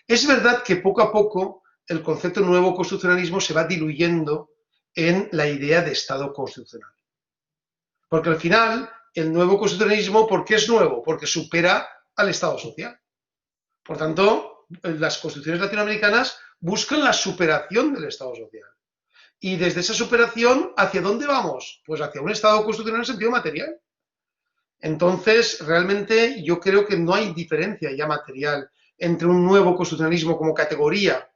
Es verdad que poco a poco el concepto nuevo constitucionalismo se va diluyendo en la idea de Estado constitucional. Porque al final, el nuevo constitucionalismo, ¿por qué es nuevo? Porque supera al Estado social. Por tanto, las constituciones latinoamericanas buscan la superación del Estado social. Y desde esa superación, ¿hacia dónde vamos? Pues hacia un Estado constitucional en sentido material. Entonces, realmente yo creo que no hay diferencia ya material entre un nuevo constitucionalismo como categoría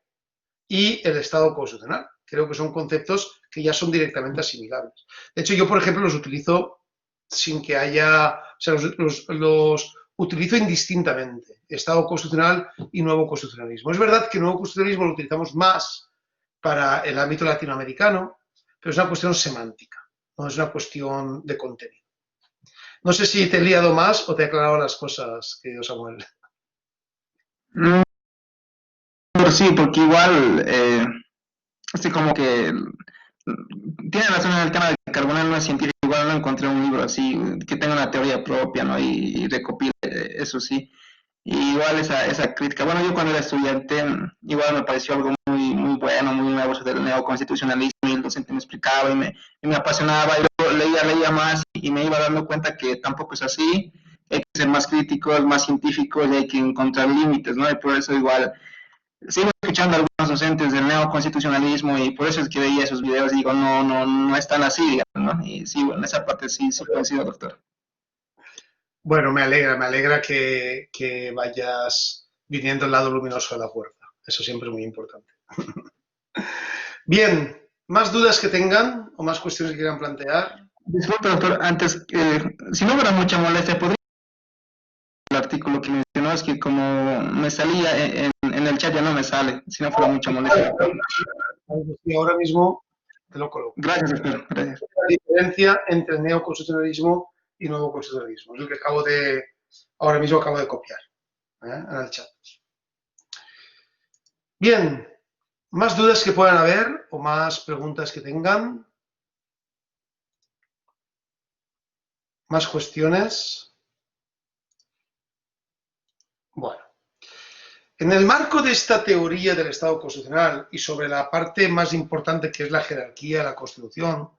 y el Estado constitucional. Creo que son conceptos que ya son directamente asimilables. De hecho, yo, por ejemplo, los utilizo sin que haya... O sea, los utilizo indistintamente, Estado constitucional y nuevo constitucionalismo. Es verdad que nuevo constitucionalismo lo utilizamos más para el ámbito latinoamericano, pero es una cuestión semántica, no es una cuestión de contenido. No sé si te he liado más o te he aclarado las cosas, querido Samuel. Mm, pero sí, porque igual, así como que tiene razón en el tema de que Carbonell no es científico, igual no encontré un libro así que tenga una teoría propia, ¿no? Y recopile eso sí. Y igual esa crítica, bueno, yo cuando era estudiante, igual me pareció algo muy bueno, muy nuevo eso del neoconstitucionalismo, y el docente me explicaba y me apasionaba, y luego leía más y me iba dando cuenta que tampoco es así, hay que ser más críticos, más científicos, y hay que encontrar límites, ¿no? Y por eso igual sigo escuchando a algunos docentes del neoconstitucionalismo, y por eso es que veía esos videos y digo, no es tan así, digamos, ¿no? Y sí, bueno, esa parte sí coincido, doctor. Bueno, me alegra que vayas viniendo al lado luminoso de la fuerza. Eso siempre es muy importante. Bien, ¿más dudas que tengan o más cuestiones que quieran plantear? Disculpe, doctor, antes, si no hubiera mucha molestia, ¿podría el artículo que mencionó? Es que como me salía en el chat ya no me sale, si no fuera mucha molestia. Y ahora mismo te lo coloco. Gracias, doctor. Gracias. La diferencia entre neoconstitucionalismo y nuevo constitucionalismo. Es lo que ahora mismo acabo de copiar en el chat. Bien, ¿más dudas que puedan haber o más preguntas que tengan? ¿Más cuestiones? Bueno, en el marco de esta teoría del Estado constitucional y sobre la parte más importante que es la jerarquía de la Constitución,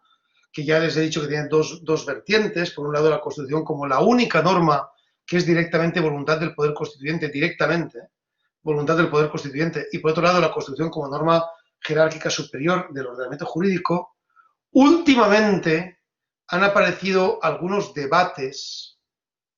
que ya les he dicho que tiene dos vertientes, por un lado la Constitución como la única norma que es directamente voluntad del Poder Constituyente, directamente, voluntad del Poder Constituyente, y por otro lado la Constitución como norma jerárquica superior del ordenamiento jurídico, últimamente han aparecido algunos debates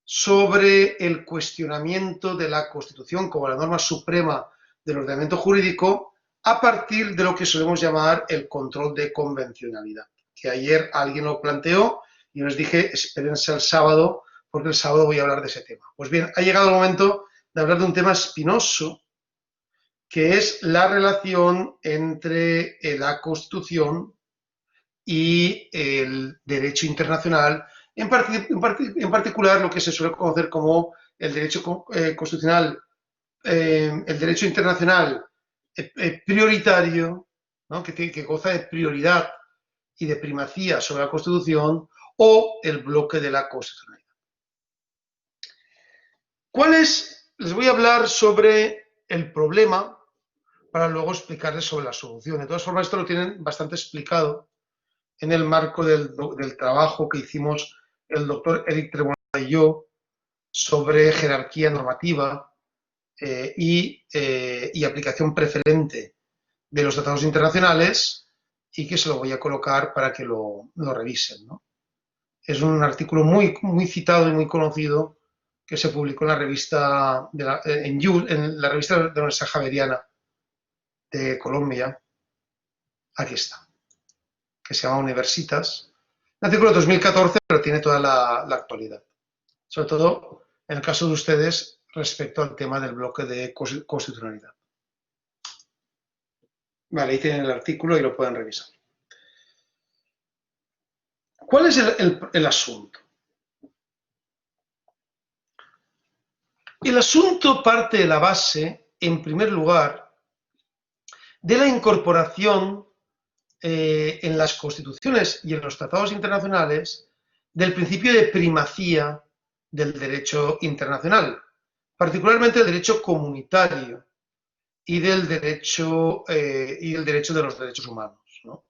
sobre el cuestionamiento de la Constitución como la norma suprema del ordenamiento jurídico a partir de lo que solemos llamar el control de convencionalidad, que ayer alguien lo planteó y les dije espérense el sábado porque el sábado voy a hablar de ese tema. Pues bien, ha llegado el momento de hablar de un tema espinoso que es la relación entre la Constitución y el derecho internacional, en particular lo que se suele conocer como el derecho constitucional, el derecho internacional prioritario, ¿no? que goza de prioridad y de primacía sobre la Constitución, o el bloque de la constitucionalidad. Les voy a hablar sobre el problema para luego explicarles sobre la solución. De todas formas, esto lo tienen bastante explicado en el marco del trabajo que hicimos el doctor Eric Tremolada y yo sobre jerarquía normativa y aplicación preferente de los tratados internacionales, y que se lo voy a colocar para que lo revisen, ¿no? Es un artículo muy citado y muy conocido que se publicó en la revista en la revista de la Universidad Javeriana de Colombia. Aquí está, que se llama Universitas. Un artículo de 2014, pero tiene toda la actualidad. Sobre todo, en el caso de ustedes, respecto al tema del bloque de constitucionalidad. Vale, ahí tienen el artículo y lo pueden revisar. ¿Cuál es el asunto? El asunto parte de la base, en primer lugar, de la incorporación en las constituciones y en los tratados internacionales del principio de primacía del derecho internacional, particularmente el derecho comunitario y del derecho de los derechos humanos, ¿no?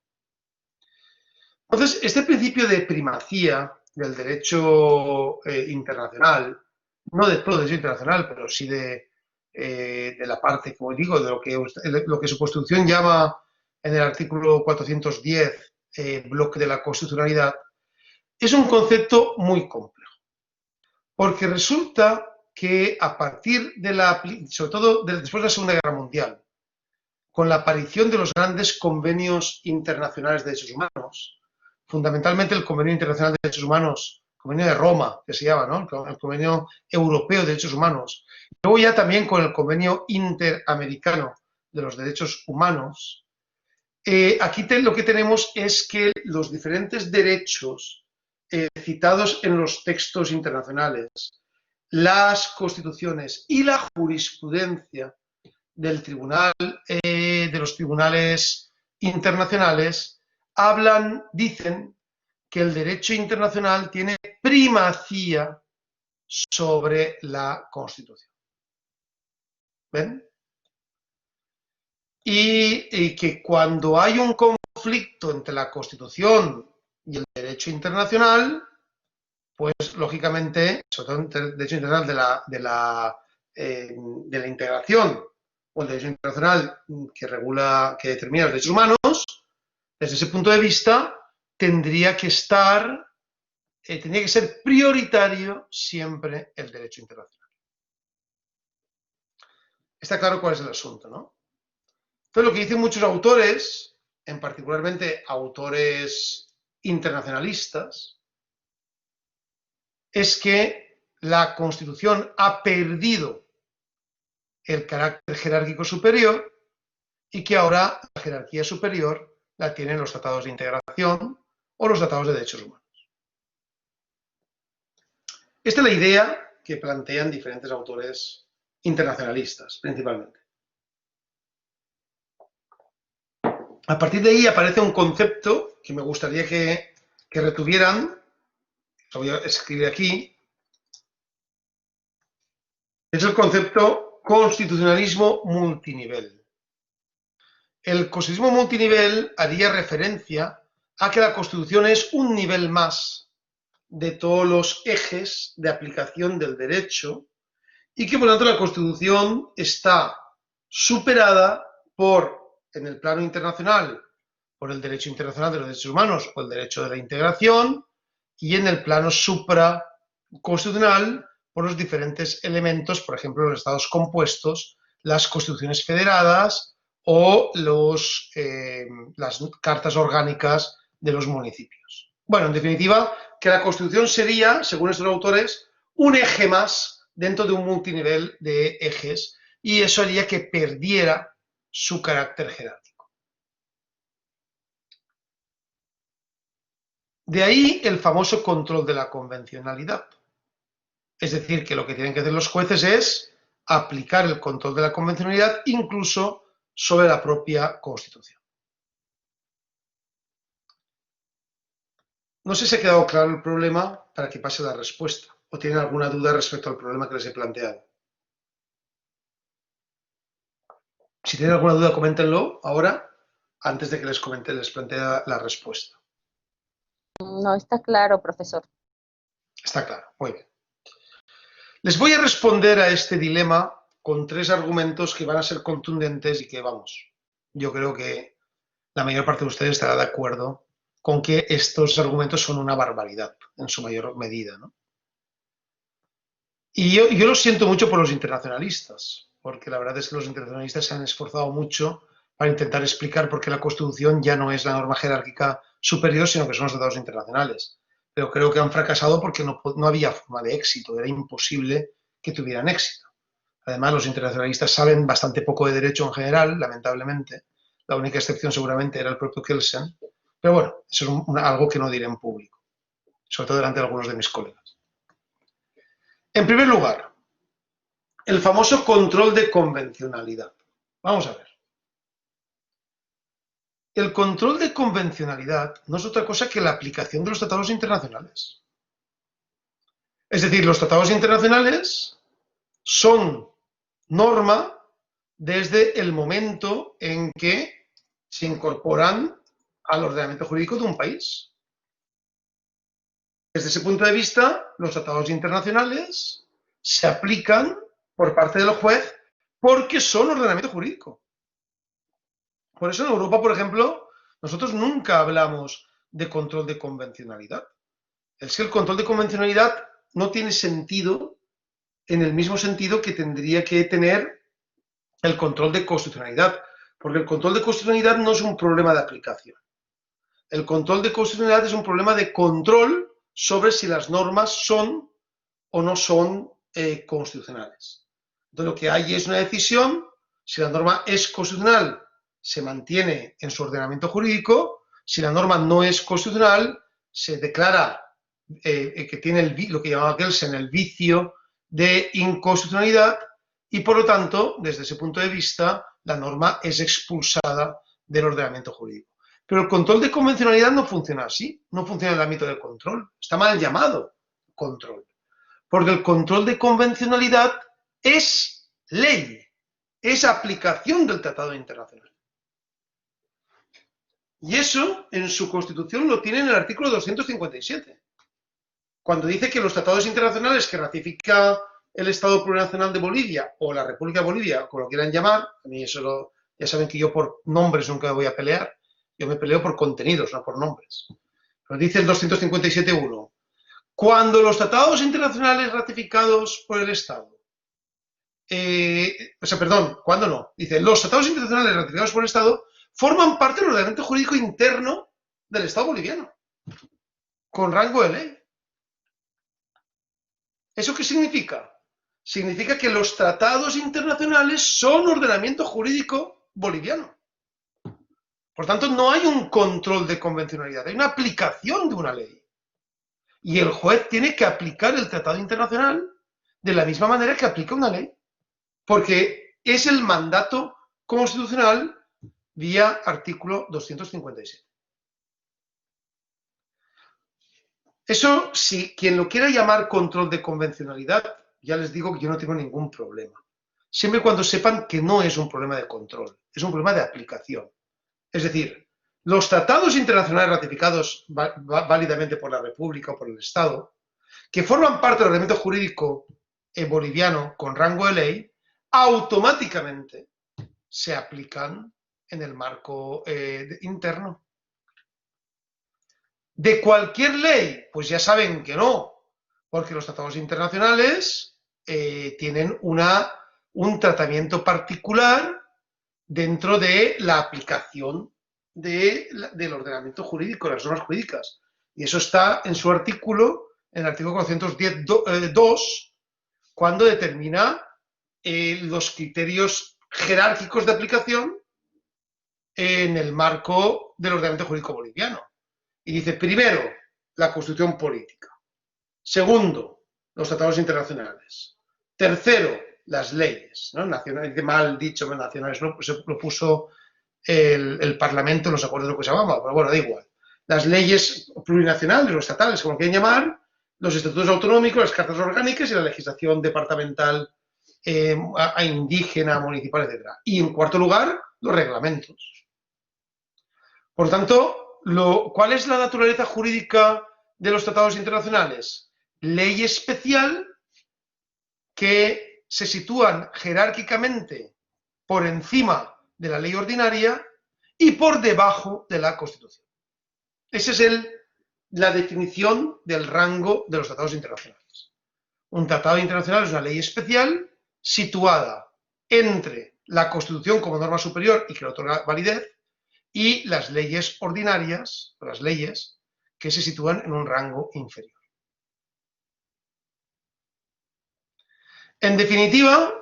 Entonces, este principio de primacía del derecho internacional, no de todo el derecho internacional, pero sí de la parte, como digo, de lo que su Constitución llama en el artículo 410 bloque de la constitucionalidad, es un concepto muy complejo, porque resulta que a partir sobre todo después de la Segunda Guerra Mundial, con la aparición de los grandes convenios internacionales de derechos humanos, fundamentalmente el Convenio Internacional de Derechos Humanos, el Convenio de Roma, que se llama, ¿no? El Convenio Europeo de Derechos Humanos, luego ya también con el Convenio Interamericano de los Derechos Humanos, Aquí lo que tenemos es que los diferentes derechos citados en los textos internacionales, las constituciones y la jurisprudencia del tribunal, de los tribunales internacionales, dicen que el derecho internacional tiene primacía sobre la Constitución. ¿Ven? Y que cuando hay un conflicto entre la Constitución y el derecho internacional, pues lógicamente, sobre todo entre el derecho internacional de la integración o el derecho internacional que determina los derechos humanos, desde ese punto de vista tendría que ser prioritario siempre el derecho internacional. Está claro cuál es el asunto, ¿no? Entonces, lo que dicen muchos autores, en particularmente autores internacionalistas, es que la Constitución ha perdido el carácter jerárquico superior y que ahora la jerarquía superior la tienen los tratados de integración o los tratados de derechos humanos. Esta es la idea que plantean diferentes autores internacionalistas, principalmente. A partir de ahí aparece un concepto que me gustaría que retuvieran, lo voy a escribir aquí, es el concepto constitucionalismo multinivel. El constitucionalismo multinivel haría referencia a que la Constitución es un nivel más de todos los ejes de aplicación del derecho y que por lo tanto la Constitución está superada en el plano internacional, por el derecho internacional de los derechos humanos o el derecho de la integración, y en el plano supraconstitucional por los diferentes elementos, por ejemplo, los estados compuestos, las constituciones federadas o las cartas orgánicas de los municipios. Bueno, en definitiva, que la Constitución sería, según estos autores, un eje más dentro de un multinivel de ejes, y eso haría que perdiera su carácter jerárquico. De ahí el famoso control de la convencionalidad. Es decir, que lo que tienen que hacer los jueces es aplicar el control de la convencionalidad incluso sobre la propia Constitución. No sé si ha quedado claro el problema para que pase la respuesta, o tienen alguna duda respecto al problema que les he planteado. Si tienen alguna duda, coméntenlo ahora, antes de que les plantee la respuesta. No está claro, profesor. Está claro, muy bien. Les voy a responder a este dilema con 3 argumentos que van a ser contundentes y que, vamos, yo creo que la mayor parte de ustedes estará de acuerdo con que estos argumentos son una barbaridad, en su mayor medida, ¿no? Y yo lo siento mucho por los internacionalistas, porque la verdad es que los internacionalistas se han esforzado mucho para intentar explicar por qué la Constitución ya no es la norma jerárquica superior, sino que son los tratados internacionales. Pero creo que han fracasado porque no había forma de éxito, era imposible que tuvieran éxito. Además, los internacionalistas saben bastante poco de derecho en general, lamentablemente. La única excepción seguramente era el propio Kelsen. Pero bueno, eso es algo que no diré en público, sobre todo delante de algunos de mis colegas. En primer lugar, el famoso control de convencionalidad. Vamos a ver. El control de convencionalidad no es otra cosa que la aplicación de los tratados internacionales. Es decir, los tratados internacionales son norma desde el momento en que se incorporan al ordenamiento jurídico de un país. Desde ese punto de vista, los tratados internacionales se aplican por parte del juez porque son ordenamiento jurídico. Por eso en Europa, por ejemplo, nosotros nunca hablamos de control de convencionalidad. Es que el control de convencionalidad no tiene sentido en el mismo sentido que tendría que tener el control de constitucionalidad, porque el control de constitucionalidad no es un problema de aplicación. El control de constitucionalidad es un problema de control sobre si las normas son o no son constitucionales. Entonces lo que hay es una decisión, si la norma es constitucional, se mantiene en su ordenamiento jurídico. Si la norma no es constitucional, se declara que tiene lo que llamaba Kelsen el vicio de inconstitucionalidad y, por lo tanto, desde ese punto de vista, la norma es expulsada del ordenamiento jurídico. Pero el control de convencionalidad no funciona así, no funciona en el ámbito del control. Está mal llamado control, porque el control de convencionalidad es ley, es aplicación del tratado internacional. Y eso en su Constitución lo tiene en el artículo 257, cuando dice que los tratados internacionales que ratifica el Estado Plurinacional de Bolivia o la República de Bolivia, como lo quieran llamar, a mí eso ya saben que yo por nombres nunca me voy a pelear, yo me peleo por contenidos, no por nombres. Pero dice el 257.1, cuando los tratados internacionales ratificados por el Estado, ¿cuándo no? Dice, los tratados internacionales ratificados por el Estado forman parte del ordenamiento jurídico interno del Estado boliviano, con rango de ley. ¿Eso qué significa? Significa que los tratados internacionales son ordenamiento jurídico boliviano. Por tanto, no hay un control de convencionalidad, hay una aplicación de una ley. Y el juez tiene que aplicar el tratado internacional de la misma manera que aplica una ley, porque es el mandato constitucional vía artículo 257. Eso, si quien lo quiera llamar control de convencionalidad, ya les digo que yo no tengo ningún problema. Siempre y cuando sepan que no es un problema de control, es un problema de aplicación. Es decir, los tratados internacionales ratificados válidamente por la República o por el Estado, que forman parte del ordenamiento jurídico boliviano con rango de ley, automáticamente se aplican en el marco interno. ¿De cualquier ley? Pues ya saben que no, porque los tratados internacionales tienen un tratamiento particular dentro de la aplicación del ordenamiento jurídico, las normas jurídicas. Y eso está en su artículo, en el artículo 410.2, cuando determina los criterios jerárquicos de aplicación en el marco del ordenamiento jurídico boliviano. Y dice, primero, la Constitución política. Segundo, los tratados internacionales. Tercero, las leyes, ¿no? Nacionales, mal dicho, nacionales, ¿no? Pues lo puso el Parlamento, no se acuerda de lo que se llamaba, pero bueno, da igual. Las leyes plurinacionales o estatales, como quieran llamar, los estatutos autonómicos, las cartas orgánicas y la legislación departamental indígena, municipal, etc. Y en cuarto lugar, los reglamentos. Por tanto, ¿cuál es la naturaleza jurídica de los tratados internacionales? Ley especial que se sitúan jerárquicamente por encima de la ley ordinaria y por debajo de la Constitución. Esa es la definición del rango de los tratados internacionales. Un tratado internacional es una ley especial situada entre la Constitución como norma superior y que le otorga validez y las leyes ordinarias, las leyes que se sitúan en un rango inferior. En definitiva,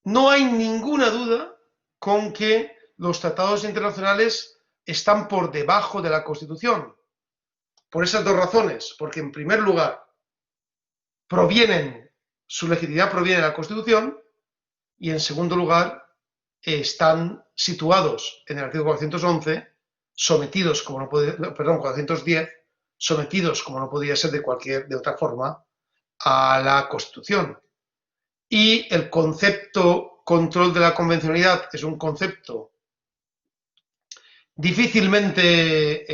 no hay ninguna duda con que los tratados internacionales están por debajo de la Constitución. Por esas dos razones, porque en primer lugar, su legitimidad proviene de la Constitución y en segundo lugar, están situados en el artículo 411, sometidos, como no puede, perdón, 410, sometidos, como no podía ser de otra forma, a la Constitución. Y el concepto control de la convencionalidad es un concepto difícilmente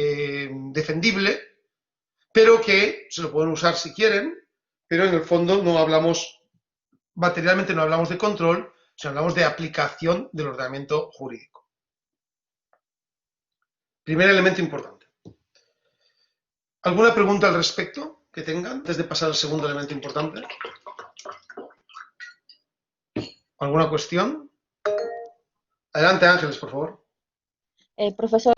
defendible, pero que se lo pueden usar si quieren, pero en el fondo no hablamos, materialmente no hablamos de control, sino hablamos de aplicación del ordenamiento jurídico. Primer elemento importante. ¿Alguna pregunta al respecto que tengan antes de pasar al segundo elemento importante? ¿Alguna cuestión? Adelante, Ángeles, por favor. Profesor,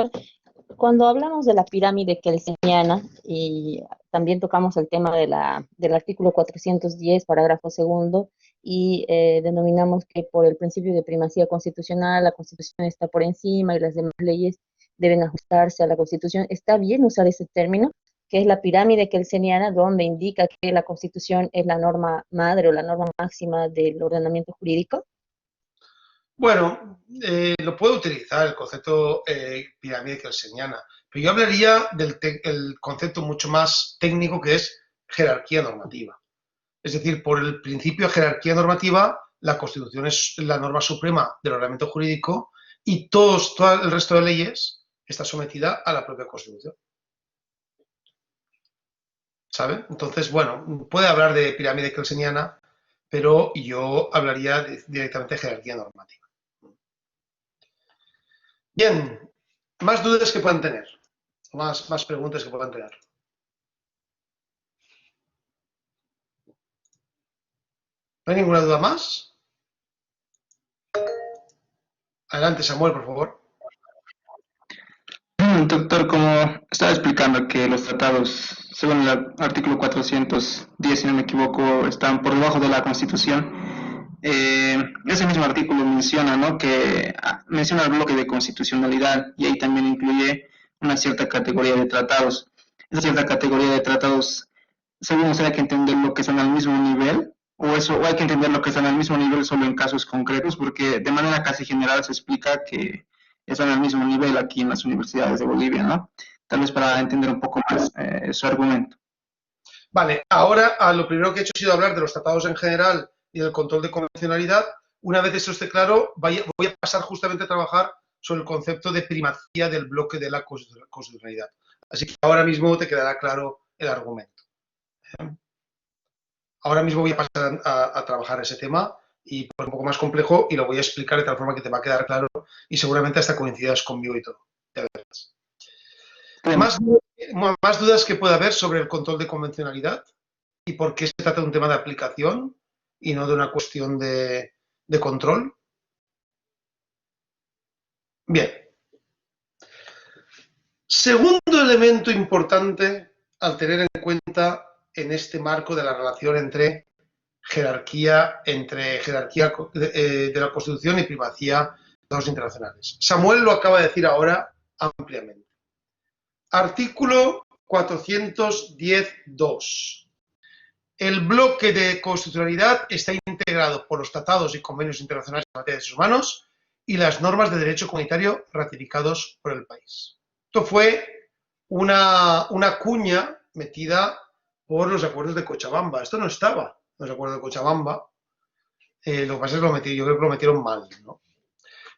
cuando hablamos de la pirámide kelseniana y también tocamos el tema del artículo 410, parágrafo segundo, y denominamos que por el principio de primacía constitucional, la Constitución está por encima y las demás leyes deben ajustarse a la Constitución. ¿Está bien usar ese término, que es la pirámide kelseniana, donde indica que la Constitución es la norma madre o la norma máxima del ordenamiento jurídico? Bueno, lo puedo utilizar el concepto pirámide kelseniana, pero yo hablaría del el concepto mucho más técnico, que es jerarquía normativa. Es decir, por el principio de jerarquía normativa, la Constitución es la norma suprema del ordenamiento jurídico y todo el resto de leyes está sometida a la propia Constitución. ¿Sabe? Entonces, bueno, puede hablar de pirámide kelseniana, pero yo hablaría directamente de jerarquía normativa. Bien, más dudas que puedan tener, más preguntas que puedan tener. ¿No hay ninguna duda más? Adelante, Samuel, por favor. Doctor, como estaba explicando que los tratados, según el artículo 410, si no me equivoco, están por debajo de la Constitución, ese mismo artículo menciona, ¿no?, que menciona el bloque de constitucionalidad y ahí también incluye una cierta categoría de tratados. Esa cierta categoría de tratados, según usted, hay que entender lo que están al mismo nivel, o hay que entender lo que están al mismo nivel solo en casos concretos, porque de manera casi general se explica que están al mismo nivel aquí en las universidades de Bolivia, ¿no? Tal vez para entender un poco más su argumento. Vale, ahora lo primero que he hecho ha sido hablar de los tratados en general y del control de convencionalidad. Una vez esto esté claro, voy a pasar justamente a trabajar sobre el concepto de primacía del bloque de la constitucionalidad. Así que ahora mismo te quedará claro el argumento. Ahora mismo voy a pasar a trabajar ese tema y un poco más complejo, y lo voy a explicar de tal forma que te va a quedar claro y seguramente hasta coincidas conmigo y todo. Ya verás. Más dudas que pueda haber sobre el control de convencionalidad y por qué se trata de un tema de aplicación y no de una cuestión de control. Bien. Segundo elemento importante al tener en cuenta en este marco de la relación entre jerarquía de la Constitución y primacía de los internacionales. Samuel lo acaba de decir ahora ampliamente. Artículo 410.2. El bloque de constitucionalidad está integrado por los tratados y convenios internacionales en materia de derechos humanos y las normas de derecho comunitario ratificados por el país. Esto fue una cuña metida por los acuerdos de Cochabamba. Esto no estaba en los acuerdos de Cochabamba. Lo que pasa es que yo creo que lo metieron mal, ¿no?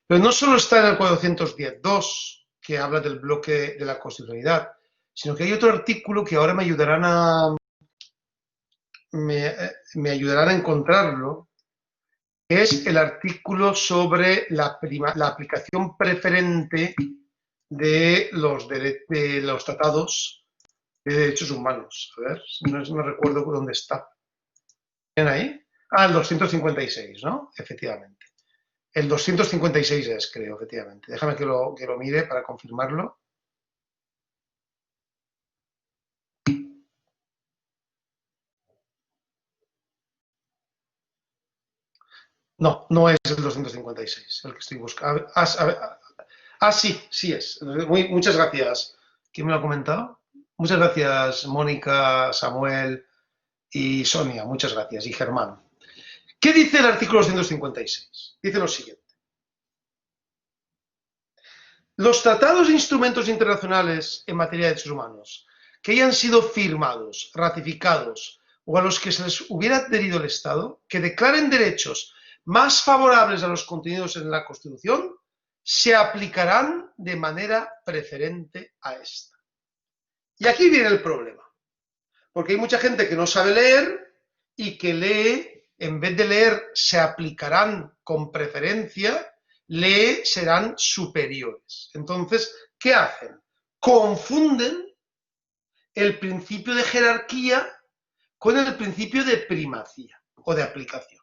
Pero no solo está en el 410.2, que habla del bloque de la constitucionalidad, sino que hay otro artículo que ahora me ayudarán a encontrarlo, que es el artículo sobre la aplicación preferente de los tratados de derechos humanos. A ver, no recuerdo dónde está. ¿Ven ahí? Ah, el 256, ¿no? Efectivamente. El 256 es, creo, efectivamente. Déjame que lo mire para confirmarlo. No, no es el 256 el que estoy buscando. Sí es. Muchas gracias. ¿Quién me lo ha comentado? Muchas gracias, Mónica, Samuel y Sonia. Muchas gracias. Y Germán. ¿Qué dice el artículo 256? Dice lo siguiente. Los tratados e instrumentos internacionales en materia de derechos humanos que hayan sido firmados, ratificados o a los que se les hubiera adherido el Estado, que declaren derechos más favorables a los contenidos en la Constitución, se aplicarán de manera preferente a esta. Y aquí viene el problema, porque hay mucha gente que no sabe leer y que lee, en vez de leer se aplicarán con preferencia, lee serán superiores. Entonces, ¿qué hacen? Confunden el principio de jerarquía con el principio de primacía o de aplicación.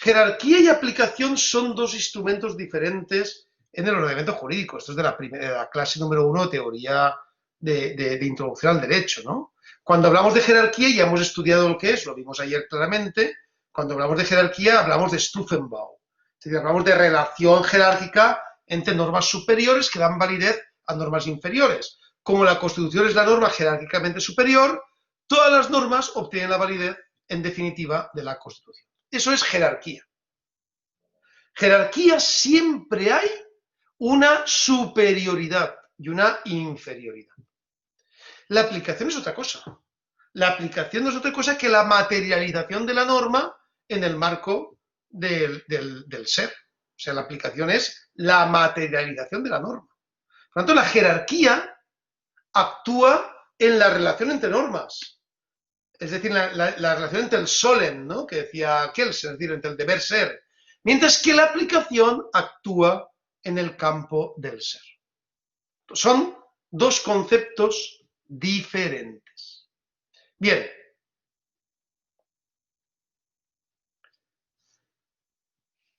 Jerarquía y aplicación son dos instrumentos diferentes en el ordenamiento jurídico. Esto es de la clase número 1 de teoría de introducción al derecho, ¿no? Cuando hablamos de jerarquía ya hemos estudiado lo que es, lo vimos ayer claramente, Cuando hablamos de jerarquía, hablamos de Stufenbau. Es decir, hablamos de relación jerárquica entre normas superiores que dan validez a normas inferiores. Como la Constitución es la norma jerárquicamente superior, todas las normas obtienen la validez, en definitiva, de la Constitución. Eso es jerarquía. Jerarquía siempre hay una superioridad y una inferioridad. La aplicación es otra cosa. La aplicación no es otra cosa que la materialización de la norma en el marco del ser. O sea, la aplicación es la materialización de la norma. Por lo tanto, la jerarquía actúa en la relación entre normas. Es decir, la relación entre el Sollen, ¿no?, que decía Kelsen, es decir, entre el deber ser. Mientras que la aplicación actúa en el campo del ser. Son dos conceptos diferentes. Bien.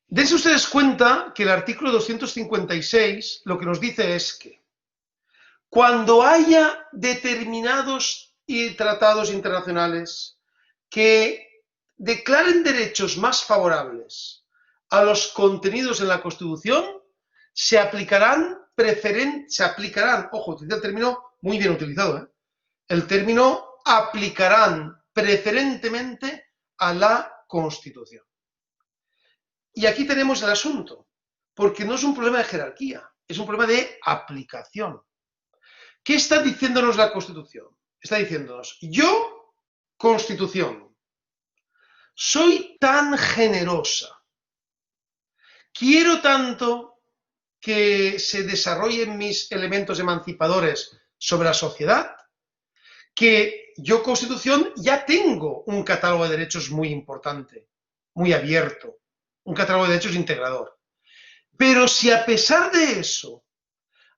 Dense ustedes cuenta que el artículo 256 lo que nos dice es que cuando haya determinados tratados internacionales que declaren derechos más favorables a los contenidos en la Constitución, se aplicarán, ojo, utiliza el término muy bien utilizado, el término aplicarán preferentemente a la Constitución. Y aquí tenemos el asunto, porque no es un problema de jerarquía, es un problema de aplicación. ¿Qué está diciéndonos la Constitución? Está diciéndonos, yo, Constitución, soy tan generosa, quiero tanto que se desarrollen mis elementos emancipadores sobre la sociedad, que yo, Constitución, ya tengo un catálogo de derechos muy importante, muy abierto, un catálogo de derechos integrador. Pero si a pesar de eso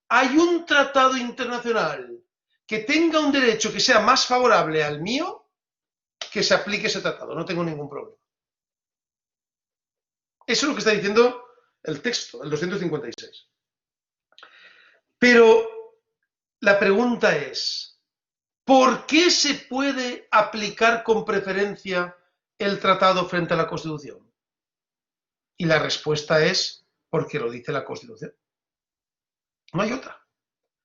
hay un tratado internacional que tenga un derecho que sea más favorable al mío, que se aplique ese tratado, no tengo ningún problema. Eso es lo que está diciendo el texto, el 256. Pero la pregunta es, ¿por qué se puede aplicar con preferencia el tratado frente a la Constitución? Y la respuesta es porque lo dice la Constitución. No hay otra.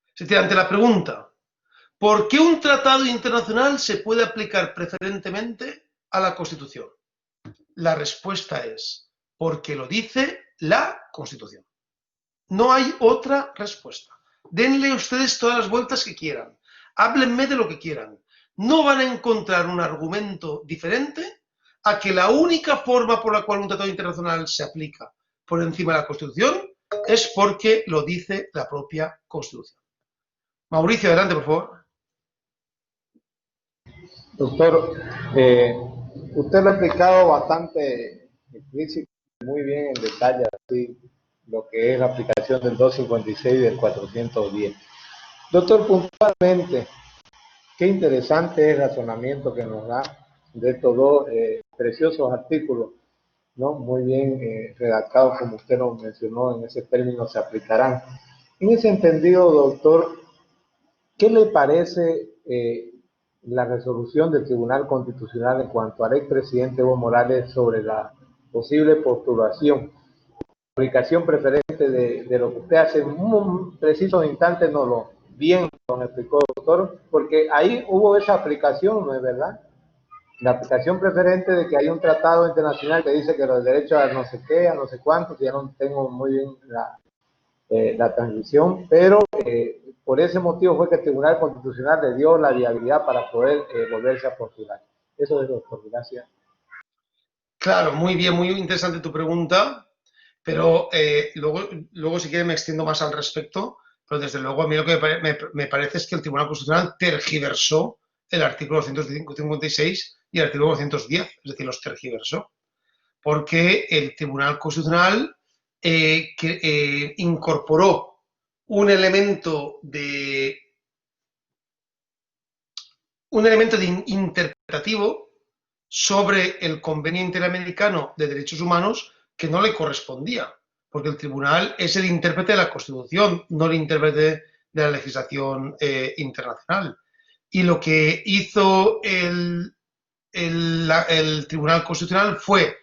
Es decir, ante la pregunta, ¿por qué un tratado internacional se puede aplicar preferentemente a la Constitución? La respuesta es porque lo dice la Constitución. No hay otra respuesta. Denle ustedes todas las vueltas que quieran. Háblenme de lo que quieran. No van a encontrar un argumento diferente a que la única forma por la cual un tratado internacional se aplica por encima de la Constitución es porque lo dice la propia Constitución. Mauricio, adelante, por favor. Doctor, usted lo ha explicado bastante explícito, muy bien en detalle, así, lo que es la aplicación del 256 y del 410. Doctor, puntualmente, qué interesante es el razonamiento que nos da de estos dos preciosos artículos, ¿no? Muy bien redactados, como usted nos mencionó, en ese término se aplicarán. En ese entendido, doctor, ¿qué le parece la resolución del Tribunal Constitucional en cuanto al expresidente Evo Morales sobre la posible postulación, aplicación preferente de lo que usted hace en un preciso instante nos explicó, doctor? Porque ahí hubo esa aplicación, ¿no es verdad? La aplicación preferente de que hay un tratado internacional que dice que los derechos a no sé qué, a no sé cuántos, ya no tengo muy bien la transmisión, pero por ese motivo fue que el Tribunal Constitucional le dio la viabilidad para poder volverse a postular. Eso es, doctor, gracias. Claro, muy bien, muy interesante tu pregunta, pero luego si quieres me extiendo más al respecto, pero desde luego a mí lo que me parece es que el Tribunal Constitucional tergiversó el artículo 256 y el artículo 210, es decir, los tergiversó, porque el Tribunal Constitucional incorporó un elemento interpretativo sobre el Convenio Interamericano de Derechos Humanos que no le correspondía, porque el tribunal es el intérprete de la Constitución, no el intérprete de la legislación internacional. Y lo que hizo el el Tribunal Constitucional fue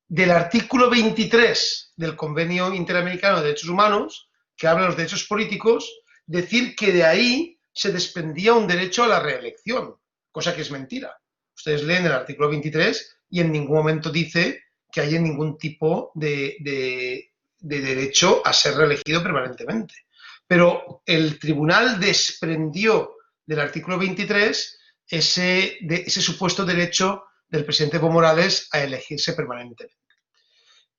del artículo 23 del Convenio Interamericano de Derechos Humanos, que habla de los derechos políticos, decir que de ahí se desprendía un derecho a la reelección, cosa que es mentira. Ustedes leen el artículo 23 y en ningún momento dice que haya ningún tipo de derecho a ser reelegido permanentemente. Pero el tribunal desprendió del artículo 23 ese supuesto derecho del presidente Evo Morales a elegirse permanentemente.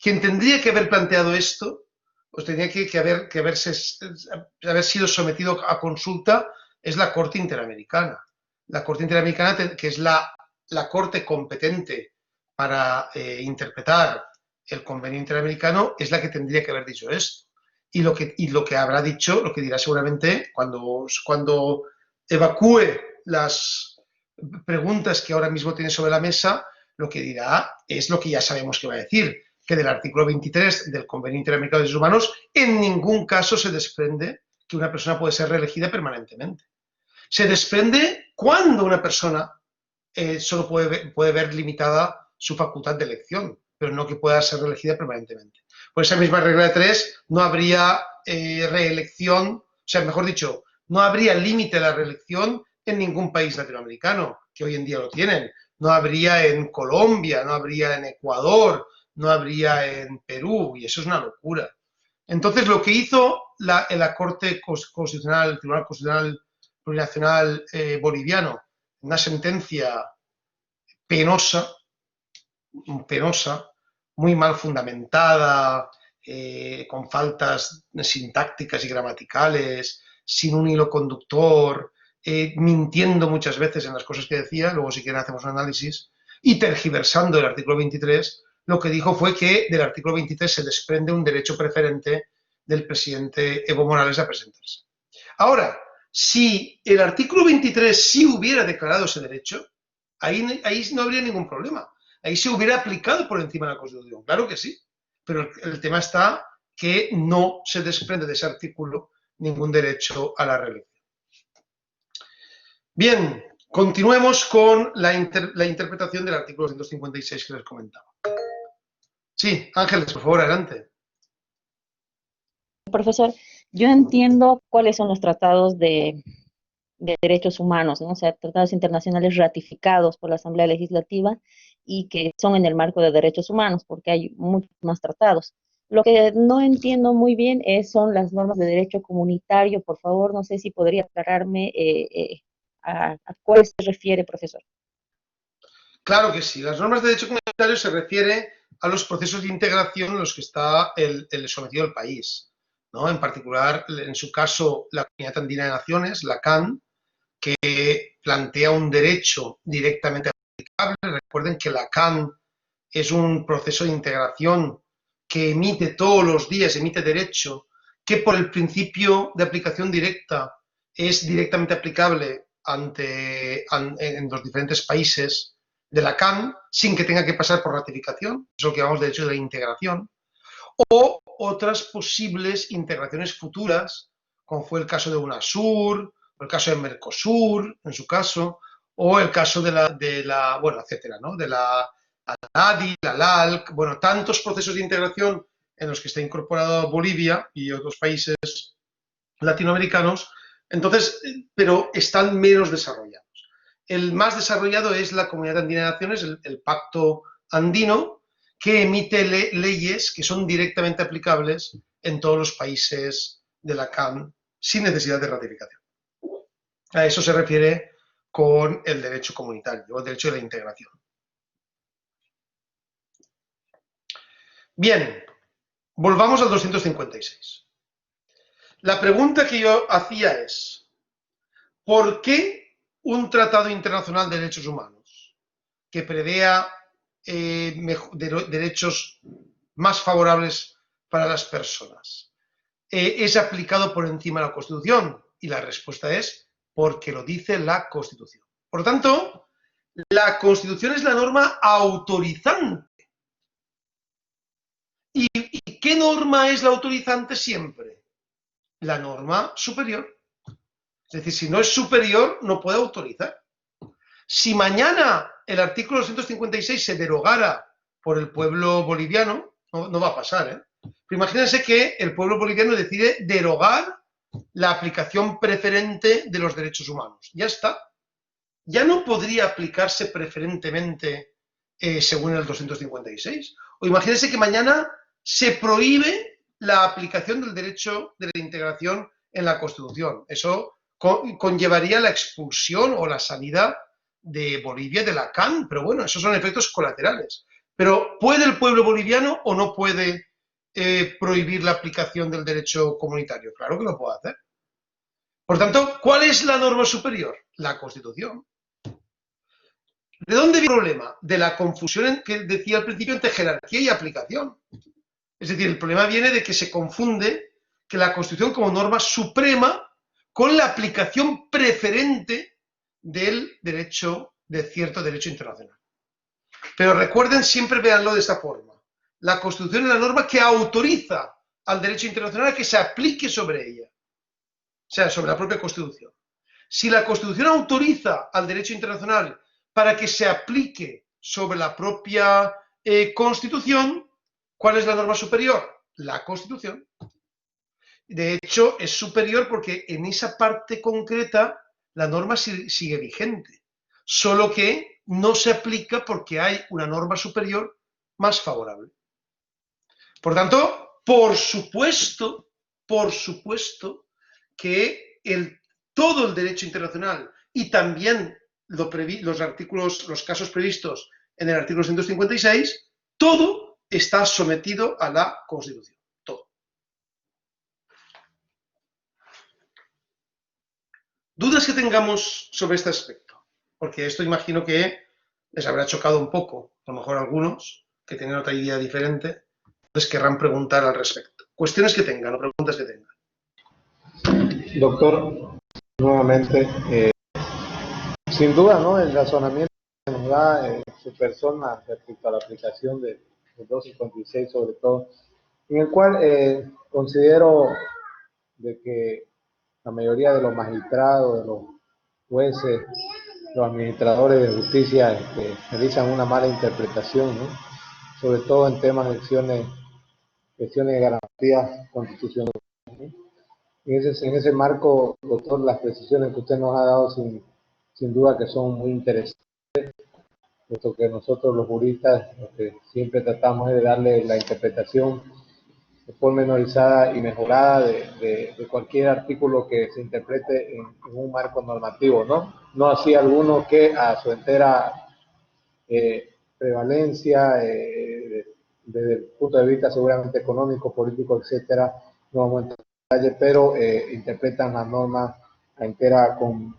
Quien tendría que haber planteado esto, pues tendría que haber sido sometido a consulta, es la Corte Interamericana. La Corte Interamericana, que es la corte competente para interpretar el convenio interamericano, es la que tendría que haber dicho esto. Y lo que habrá dicho, lo que dirá seguramente cuando evacúe las preguntas que ahora mismo tiene sobre la mesa, lo que dirá es lo que ya sabemos que va a decir, que del artículo 23 del Convenio Interamericano de Derechos Humanos en ningún caso se desprende que una persona puede ser reelegida permanentemente. Se desprende cuando una persona solo puede ver limitada su facultad de elección, pero no que pueda ser reelegida permanentemente. Por esa misma regla de 3 no habría reelección, o sea, mejor dicho, no habría límite a la reelección en ningún país latinoamericano, que hoy en día lo tienen. No habría en Colombia, no habría en Ecuador, no habría en Perú, y eso es una locura. Entonces, lo que hizo la Corte Constitucional, el Tribunal Constitucional Plurinacional Boliviano, una sentencia penosa, muy mal fundamentada, con faltas sintácticas y gramaticales, sin un hilo conductor, mintiendo muchas veces en las cosas que decía, luego si quieren hacemos un análisis, y tergiversando el artículo 23, lo que dijo fue que del artículo 23 se desprende un derecho preferente del presidente Evo Morales a presentarse. Ahora, si el artículo 23 sí hubiera declarado ese derecho, ahí no habría ningún problema. Ahí se hubiera aplicado por encima de la Constitución, claro que sí. Pero el tema está que no se desprende de ese artículo ningún derecho a la reelección. Bien, continuemos con la interpretación del artículo 256 que les comentaba. Sí, Ángeles, por favor, adelante. Profesor, yo entiendo cuáles son los tratados de derechos humanos, ¿no? O sea, tratados internacionales ratificados por la Asamblea Legislativa y que son en el marco de derechos humanos, porque hay muchos más tratados. Lo que no entiendo muy bien son las normas de derecho comunitario. Por favor, no sé si podría aclararme a cuál se refiere, profesor. Claro que sí. Las normas de derecho comunitario se refiere a los procesos de integración en los que está el sometido el país, ¿no? En particular, en su caso, la Comunidad Andina de Naciones, la CAN, que plantea un derecho directamente aplicable. Recuerden que la CAN es un proceso de integración que emite todos los días, emite derecho, que por el principio de aplicación directa es directamente aplicable en los diferentes países de la CAN, sin que tenga que pasar por ratificación, es lo que llamamos derecho de la integración, o otras posibles integraciones futuras, como fue el caso de UNASUR, o el caso de Mercosur, en su caso, o el caso bueno, etcétera, ¿no? De la ADI, la LALC, bueno, tantos procesos de integración en los que está incorporado Bolivia y otros países latinoamericanos, entonces, pero están menos desarrollados. El más desarrollado es la Comunidad Andina de Naciones, el Pacto Andino, que emite leyes que son directamente aplicables en todos los países de la CAN sin necesidad de ratificación. A eso se refiere con el derecho comunitario, o el derecho de la integración. Bien, volvamos al 256. La pregunta que yo hacía es, ¿por qué un tratado internacional de derechos humanos que prevea derechos más favorables para las personas es aplicado por encima de la Constitución? Y la respuesta es porque lo dice la Constitución. Por lo tanto, la Constitución es la norma autorizante. ¿Y qué norma es la autorizante siempre? La norma superior. Es decir, si no es superior, no puede autorizar. Si mañana el artículo 256 se derogara por el pueblo boliviano, no va a pasar, ¿eh? Pero imagínense que el pueblo boliviano decide derogar la aplicación preferente de los derechos humanos. Ya está. Ya no podría aplicarse preferentemente según el 256. O imagínense que mañana se prohíbe la aplicación del derecho de la integración en la Constitución. Eso conllevaría la expulsión o la salida de Bolivia de la CAN, pero bueno, esos son efectos colaterales. Pero ¿puede el pueblo boliviano o no puede prohibir la aplicación del derecho comunitario? Claro que lo puede hacer. Por tanto, ¿cuál es la norma superior? La Constitución. ¿De dónde viene el problema? De la confusión que decía al principio entre jerarquía y aplicación. Es decir, el problema viene de que se confunde que la Constitución como norma suprema con la aplicación preferente del derecho, de cierto derecho internacional. Pero recuerden, siempre véanlo de esta forma. La Constitución es la norma que autoriza al derecho internacional a que se aplique sobre ella. O sea, sobre la propia Constitución. Si la Constitución autoriza al derecho internacional para que se aplique sobre la propia Constitución, ¿cuál es la norma superior? La Constitución. De hecho, es superior porque en esa parte concreta la norma sigue vigente, solo que no se aplica porque hay una norma superior más favorable. Por tanto, por supuesto que todo el derecho internacional y también los casos previstos en el artículo 156, todo está sometido a la Constitución. Todo. ¿Dudas que tengamos sobre este aspecto? Porque esto imagino que les habrá chocado un poco. A lo mejor algunos que tienen otra idea diferente, pues querrán preguntar al respecto. Cuestiones que tengan o preguntas que tengan. Doctor, nuevamente, sin duda, ¿no? El razonamiento que nos da su persona respecto a la aplicación del 256 sobre todo, en el cual considero de que la mayoría de los magistrados, de los jueces, los administradores de justicia realizan una mala interpretación, ¿no? Sobre todo en temas de cuestiones de garantías constitucionales, ¿no? En ese marco, doctor, las precisiones que usted nos ha dado sin duda que son muy interesantes, puesto que nosotros los juristas lo que siempre tratamos es de darle la interpretación pormenorizada y mejorada de cualquier artículo que se interprete en un marco normativo, ¿no? No así alguno que a su entera prevalencia, desde el punto de vista seguramente económico, político, etcétera, no vamos a entrar en detalle, pero interpretan la norma a entera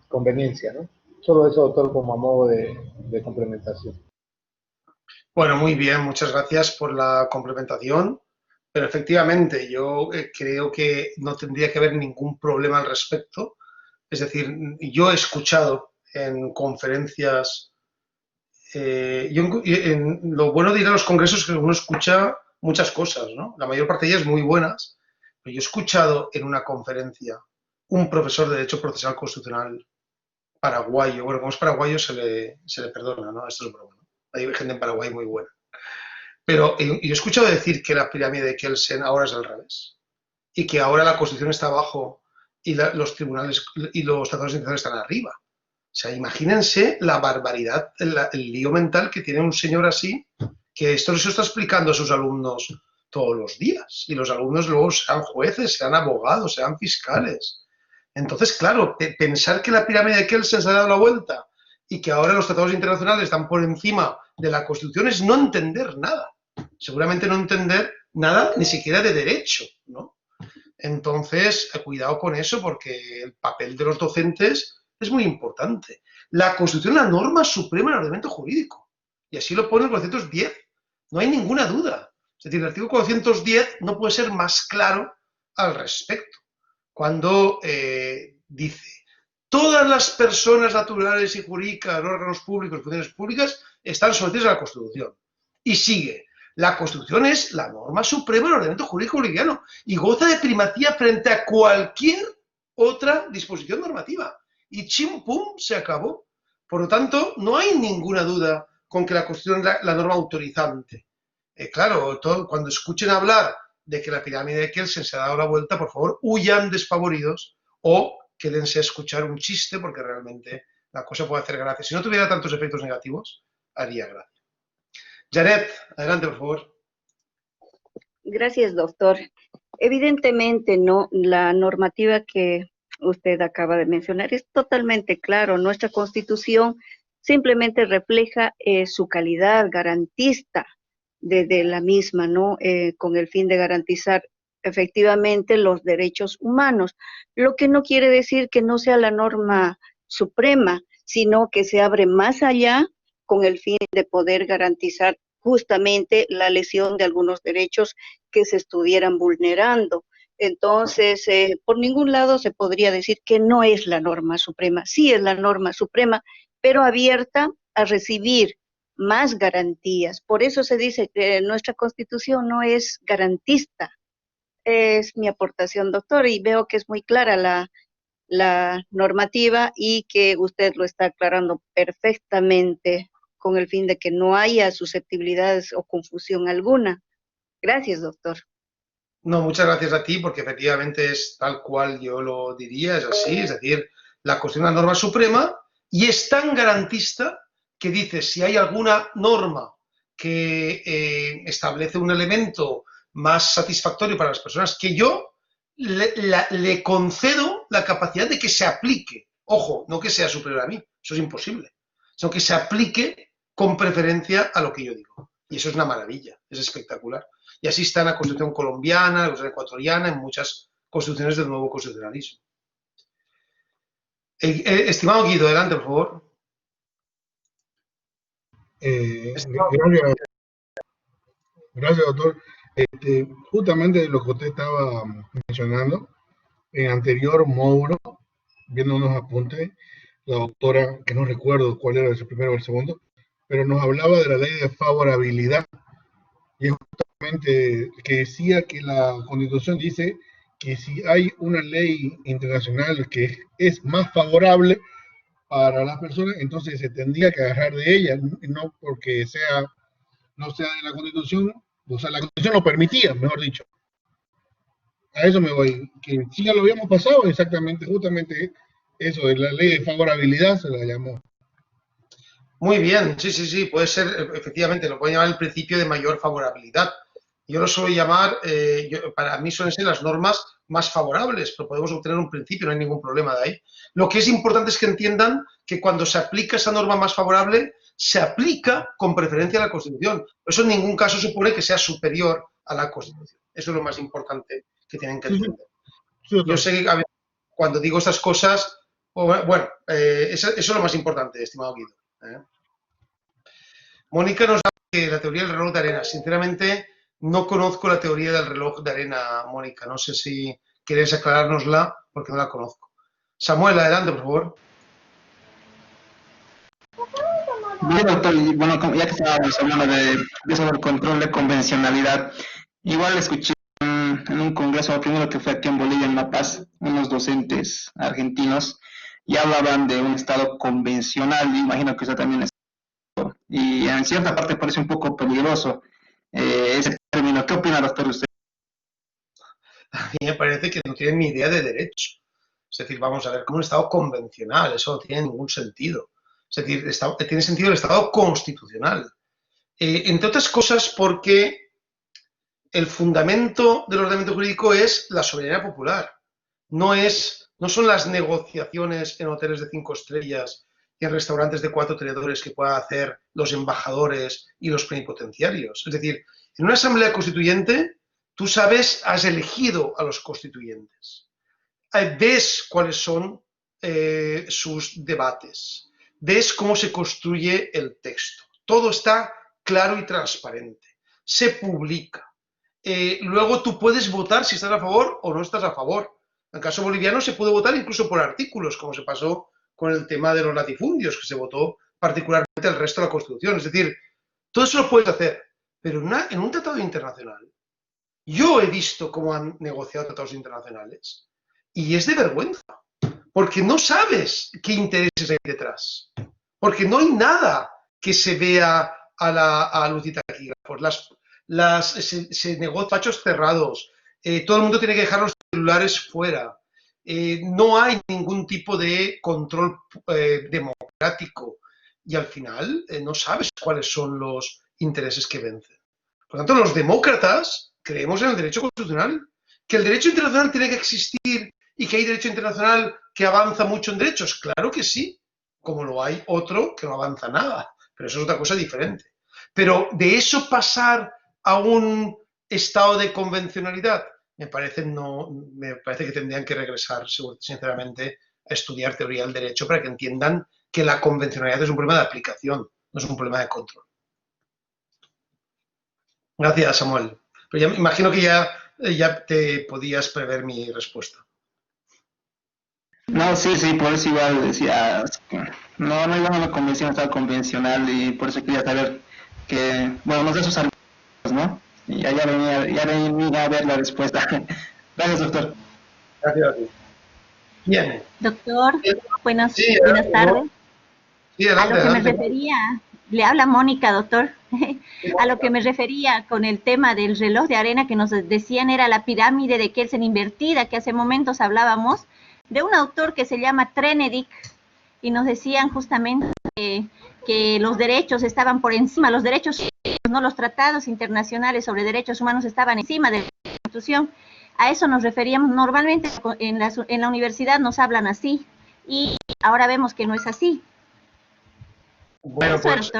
conveniencia, ¿no? Solo eso, doctor, como a modo de complementación. Bueno, muy bien, muchas gracias por la complementación, pero efectivamente yo creo que no tendría que haber ningún problema al respecto. Es decir, yo he escuchado en conferencias, lo bueno de ir a los congresos es que uno escucha muchas cosas, ¿no? La mayor parte de ellas muy buenas, pero yo he escuchado en una conferencia un profesor de Derecho Procesal Constitucional paraguayo, bueno, como es paraguayo se le perdona, ¿no? Esto es broma, ¿no? Hay gente en Paraguay muy buena. Pero yo he escuchado decir que la pirámide de Kelsen ahora es al revés y que ahora la Constitución está abajo y los tribunales y los tratados internacionales están arriba. O sea, imagínense la barbaridad, el lío mental que tiene un señor así, que esto se está explicando a sus alumnos todos los días. Y los alumnos luego sean jueces, sean abogados, sean fiscales. Entonces, claro, pensar que la pirámide de Kelsen se ha dado la vuelta y que ahora los tratados internacionales están por encima de la Constitución es no entender nada. Seguramente no entender nada ni siquiera de derecho, ¿no? Entonces, cuidado con eso porque el papel de los docentes es muy importante. La Constitución es la norma suprema del ordenamiento jurídico y así lo pone el 410. No hay ninguna duda. Es decir, el artículo 410 no puede ser más claro al respecto. Cuando dice, todas las personas naturales y jurídicas, órganos públicos, funciones públicas, están sometidas a la Constitución. Y sigue, la Constitución es la norma suprema del ordenamiento jurídico boliviano y goza de primacía frente a cualquier otra disposición normativa. Y chim pum, se acabó. Por lo tanto, no hay ninguna duda con que la Constitución es la norma autorizante. Claro, cuando escuchen hablar de que la pirámide de Kelsen se ha dado la vuelta, por favor, huyan despavoridos o quédense a escuchar un chiste, porque realmente la cosa puede hacer gracia. Si no tuviera tantos efectos negativos, haría gracia. Janet, adelante, por favor. Gracias, doctor. Evidentemente, no, la normativa que usted acaba de mencionar es totalmente claro. Nuestra Constitución simplemente refleja su calidad garantista de la misma, ¿no? Con el fin de garantizar efectivamente los derechos humanos, lo que no quiere decir que no sea la norma suprema, sino que se abre más allá con el fin de poder garantizar justamente la lesión de algunos derechos que se estuvieran vulnerando. Entonces, por ningún lado se podría decir que no es la norma suprema. Sí es la norma suprema, pero abierta a recibir más garantías. Por eso se dice que nuestra Constitución no es garantista. Es mi aportación, doctor, y veo que es muy clara la normativa y que usted lo está aclarando perfectamente con el fin de que no haya susceptibilidades o confusión alguna. Gracias, doctor. No, muchas gracias a ti, porque efectivamente es tal cual yo lo diría, es así, es decir, la Constitución es una norma suprema y es tan garantista que dice, si hay alguna norma que establece un elemento más satisfactorio para las personas, que yo le concedo la capacidad de que se aplique. Ojo, no que sea superior a mí, eso es imposible, sino que se aplique con preferencia a lo que yo digo. Y eso es una maravilla, es espectacular. Y así está en la Constitución colombiana, la Constitución ecuatoriana, en muchas constituciones del nuevo constitucionalismo. Estimado Guido, adelante, por favor. Gracias, doctor. Justamente lo que usted estaba mencionando, en anterior módulo, viendo unos apuntes, la doctora, que no recuerdo cuál era el primero o el segundo, pero nos hablaba de la ley de favorabilidad. Y es justamente que decía que la Constitución dice que si hay una ley internacional que es más favorable para las personas, entonces se tendría que agarrar de ella, no porque no sea de la Constitución, o sea, la Constitución lo permitía, mejor dicho. A eso me voy, que si ya lo habíamos pasado, exactamente, justamente eso de la ley de favorabilidad se la llamó. Muy bien, sí, puede ser, efectivamente, lo pueden llamar el principio de mayor favorabilidad. Yo lo suelo llamar, para mí suelen ser las normas más favorables, pero podemos obtener un principio, no hay ningún problema de ahí. Lo que es importante es que entiendan que cuando se aplica esa norma más favorable, se aplica con preferencia a la Constitución. Eso en ningún caso supone que sea superior a la Constitución. Eso es lo más importante que tienen que entender. Yo sé que a veces, cuando digo estas cosas, bueno, eso es lo más importante, estimado Guido. Mónica nos habla de la teoría del reloj de arena. Sinceramente, no conozco la teoría del reloj de arena, Mónica. No sé si quieres aclarárnosla, porque no la conozco. Samuel, adelante, por favor. Bien, doctor, y bueno, ya que estábamos hablando de eso del control de convencionalidad, igual escuché en un congreso, primero que fue aquí en Bolivia, en La Paz, unos docentes argentinos, y hablaban de un Estado convencional, y imagino que eso también es, y en cierta parte parece un poco peligroso ese término. ¿Qué opina, doctor, usted? A mí me parece que no tienen ni idea de derecho. Es decir, vamos a ver, como un Estado convencional, eso no tiene ningún sentido. Es decir, tiene sentido el Estado constitucional. Entre otras cosas porque el fundamento del ordenamiento jurídico es la soberanía popular. No son las negociaciones en hoteles de 5 estrellas y en restaurantes de 4 tenedores que puedan hacer los embajadores y los plenipotenciarios. Es decir, en una asamblea constituyente, tú sabes, has elegido a los constituyentes. Ves cuáles son sus debates. Ves cómo se construye el texto. Todo está claro y transparente. Se publica. Luego tú puedes votar si estás a favor o no estás a favor. En el caso boliviano se puede votar incluso por artículos, como se pasó con el tema de los latifundios, que se votó particularmente el resto de la Constitución. Es decir, todo eso lo puedes hacer, pero en un tratado internacional, yo he visto cómo han negociado tratados internacionales y es de vergüenza, porque no sabes qué intereses hay detrás. porque no hay nada que se vea a luz y taquígrafos. Se negó despachos cerrados, todo el mundo tiene que dejar los celulares fuera, no hay ningún tipo de control democrático y al final no sabes cuáles son los intereses que vencen. Por lo tanto, los demócratas creemos en el derecho constitucional, que el derecho internacional tiene que existir y que hay derecho internacional que avanza mucho en derechos. Claro que sí, como lo hay otro que no avanza nada, pero eso es otra cosa diferente. Pero de eso pasar a un estado de convencionalidad, me parece que tendrían que regresar, sinceramente, a estudiar teoría del derecho para que entiendan que la convencionalidad es un problema de aplicación, no es un problema de control. Gracias, Samuel. Pero ya me imagino que ya te podías prever mi respuesta. No, sí, por eso igual decía, no llamo la convención estado convencional y por eso quería saber que, bueno, nos da sus argumentos, ¿no? Y ya venía a ver la respuesta. Gracias, doctor. Gracias a ti. Bien. Doctor, buenas tardes. Sí, adelante, a lo que me refería, le habla Mónica, doctor, a lo que me refería con el tema del reloj de arena que nos decían era la pirámide de Kelsen invertida, que hace momentos hablábamos, de un autor que se llama Trenedic, y nos decían justamente que los derechos estaban por encima, los derechos, no los tratados internacionales sobre derechos humanos estaban encima de la Constitución. A eso nos referíamos. Normalmente en la universidad nos hablan así, y ahora vemos que no es así. Bueno, pues,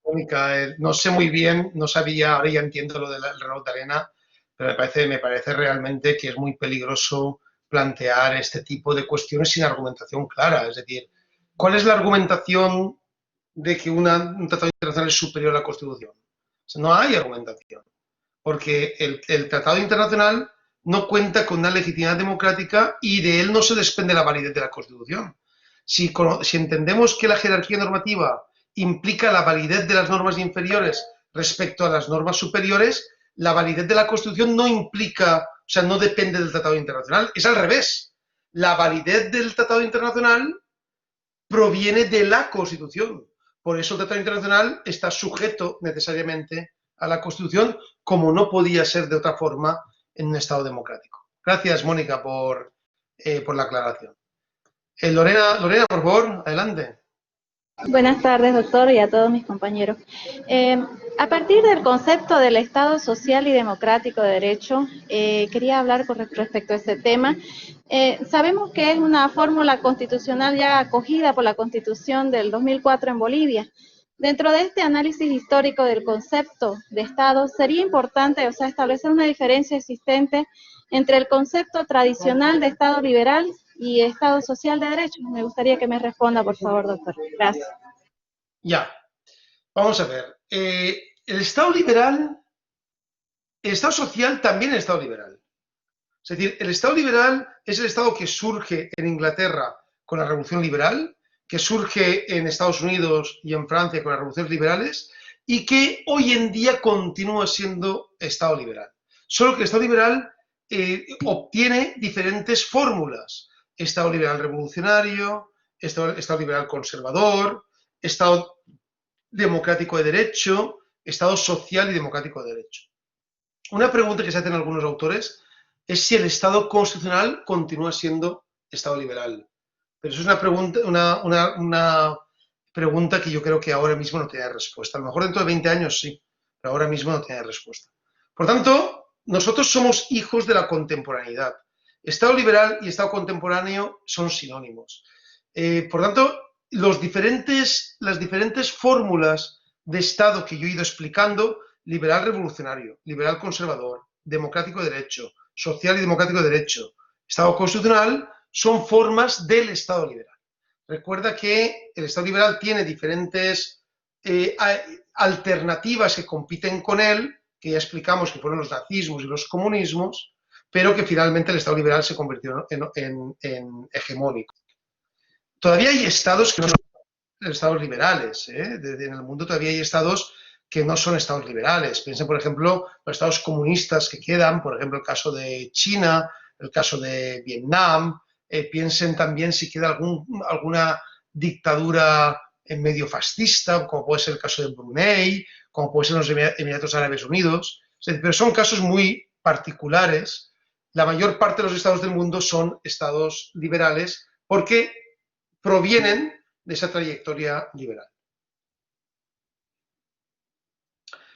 Mónica, no sé muy bien, no sabía, ahora ya entiendo lo del reloj de arena, pero me parece realmente que es muy peligroso plantear este tipo de cuestiones sin argumentación clara. Es decir, ¿cuál es la argumentación de que un tratado internacional es superior a la Constitución? O sea, no hay argumentación, porque el tratado internacional no cuenta con una legitimidad democrática y de él no se desprende la validez de la Constitución. Si entendemos que la jerarquía normativa implica la validez de las normas inferiores respecto a las normas superiores, la validez de la Constitución no implica, o sea, no depende del Tratado Internacional, es al revés. La validez del Tratado Internacional proviene de la Constitución. Por eso el Tratado Internacional está sujeto necesariamente a la Constitución, como no podía ser de otra forma en un Estado democrático. Gracias, Mónica, por la aclaración. Lorena, por favor, adelante. Buenas tardes, doctor, y a todos mis compañeros. A partir del concepto del Estado social y democrático de derecho, quería hablar con respecto a este tema. Sabemos que es una fórmula constitucional ya acogida por la Constitución del 2004 en Bolivia. Dentro de este análisis histórico del concepto de Estado, sería importante, establecer una diferencia existente entre el concepto tradicional de Estado liberal y Estado social de derecho. Me gustaría que me responda, por favor, doctor. Gracias. Ya. Vamos a ver. El Estado liberal, el Estado social también es el Estado liberal. Es decir, el Estado liberal es el Estado que surge en Inglaterra con la Revolución Liberal, que surge en Estados Unidos y en Francia con las revoluciones liberales y que hoy en día continúa siendo Estado liberal. Solo que el Estado liberal obtiene diferentes fórmulas. Estado liberal revolucionario, Estado liberal conservador, Estado democrático de derecho, Estado social y democrático de derecho. Una pregunta que se hacen algunos autores es si el Estado constitucional continúa siendo Estado liberal. Pero eso es una pregunta que yo creo que ahora mismo no tiene respuesta. A lo mejor dentro de 20 años sí, pero ahora mismo no tiene respuesta. Por tanto, nosotros somos hijos de la contemporaneidad. Estado liberal y Estado contemporáneo son sinónimos. Por tanto, las diferentes fórmulas de Estado que yo he ido explicando, liberal revolucionario, liberal conservador, democrático de derecho, social y democrático de derecho, Estado constitucional, son formas del Estado liberal. Recuerda que el Estado liberal tiene diferentes alternativas que compiten con él, que ya explicamos que fueron los nazismos y los comunismos, pero que finalmente el Estado liberal se convirtió en hegemónico. Todavía hay estados que no son estados liberales. En el mundo todavía hay estados que no son estados liberales. Piensen, por ejemplo, los estados comunistas que quedan, por ejemplo, el caso de China, el caso de Vietnam. Piensen también si queda alguna dictadura medio fascista, como puede ser el caso de Brunei, como puede ser los Emiratos Árabes Unidos, pero son casos muy particulares. La mayor parte de los estados del mundo son estados liberales porque provienen de esa trayectoria liberal.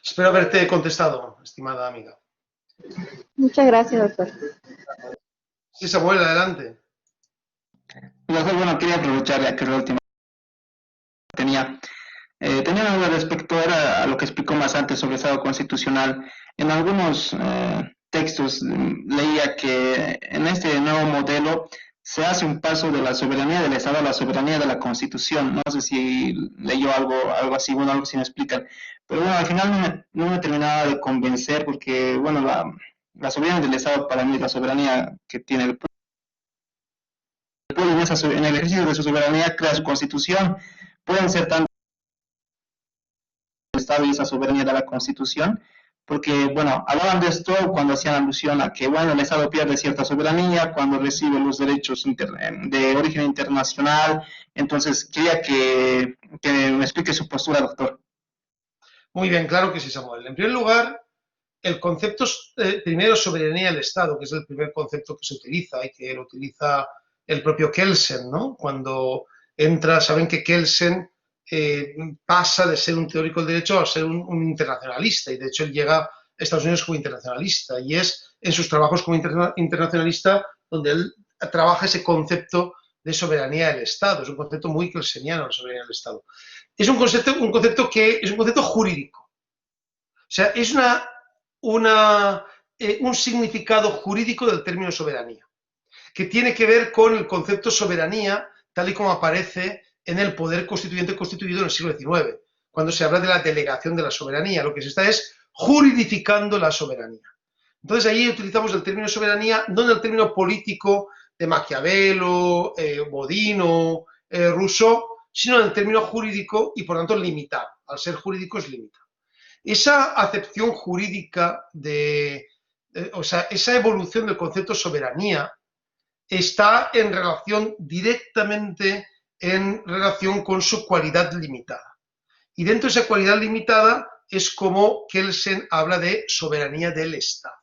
Espero haberte contestado, estimada amiga. Muchas gracias, doctor. Sí, Samuel, adelante. Bueno, quería aprovechar ya que es la última tenía una duda respecto a lo que explicó más antes sobre el Estado constitucional. En algunos textos leía que en este nuevo modelo se hace un paso de la soberanía del Estado a la soberanía de la Constitución. No sé si leyó algo así, bueno, algo así me explican. Pero bueno, al final no me terminaba de convencer porque, bueno, la soberanía del Estado para mí es la soberanía que tiene el pueblo en el ejercicio de su soberanía crea su Constitución. Pueden ser tanto el Estado y esa soberanía de la Constitución, porque, bueno, hablaban de esto cuando hacían alusión a que, bueno, el Estado pierde cierta soberanía cuando recibe los derechos de origen internacional. Entonces, quería que me explique su postura, doctor. Muy bien, claro que sí, Samuel. En primer lugar, el concepto primero soberanía del Estado, que es el primer concepto que se utiliza y que lo utiliza el propio Kelsen, ¿no? Cuando entra, saben que Kelsen pasa de ser un teórico del derecho a ser un internacionalista, y de hecho él llega a Estados Unidos como internacionalista, y es en sus trabajos como internacionalista donde él trabaja ese concepto de soberanía del Estado. Es un concepto muy kelseniano, la soberanía del Estado. Es un concepto jurídico. O sea, es un significado jurídico del término soberanía, que tiene que ver con el concepto soberanía tal y como aparece en el poder constituyente constituido en el siglo XIX, cuando se habla de la delegación de la soberanía. Lo que se está es juridificando la soberanía. Entonces ahí utilizamos el término soberanía, no en el término político de Maquiavelo, Bodino, Rousseau, sino en el término jurídico y por tanto limitado. Al ser jurídico es limitado. Esa acepción jurídica o sea, esa evolución del concepto soberanía está en relación directamente con su cualidad limitada. Y dentro de esa cualidad limitada es como Kelsen habla de soberanía del Estado.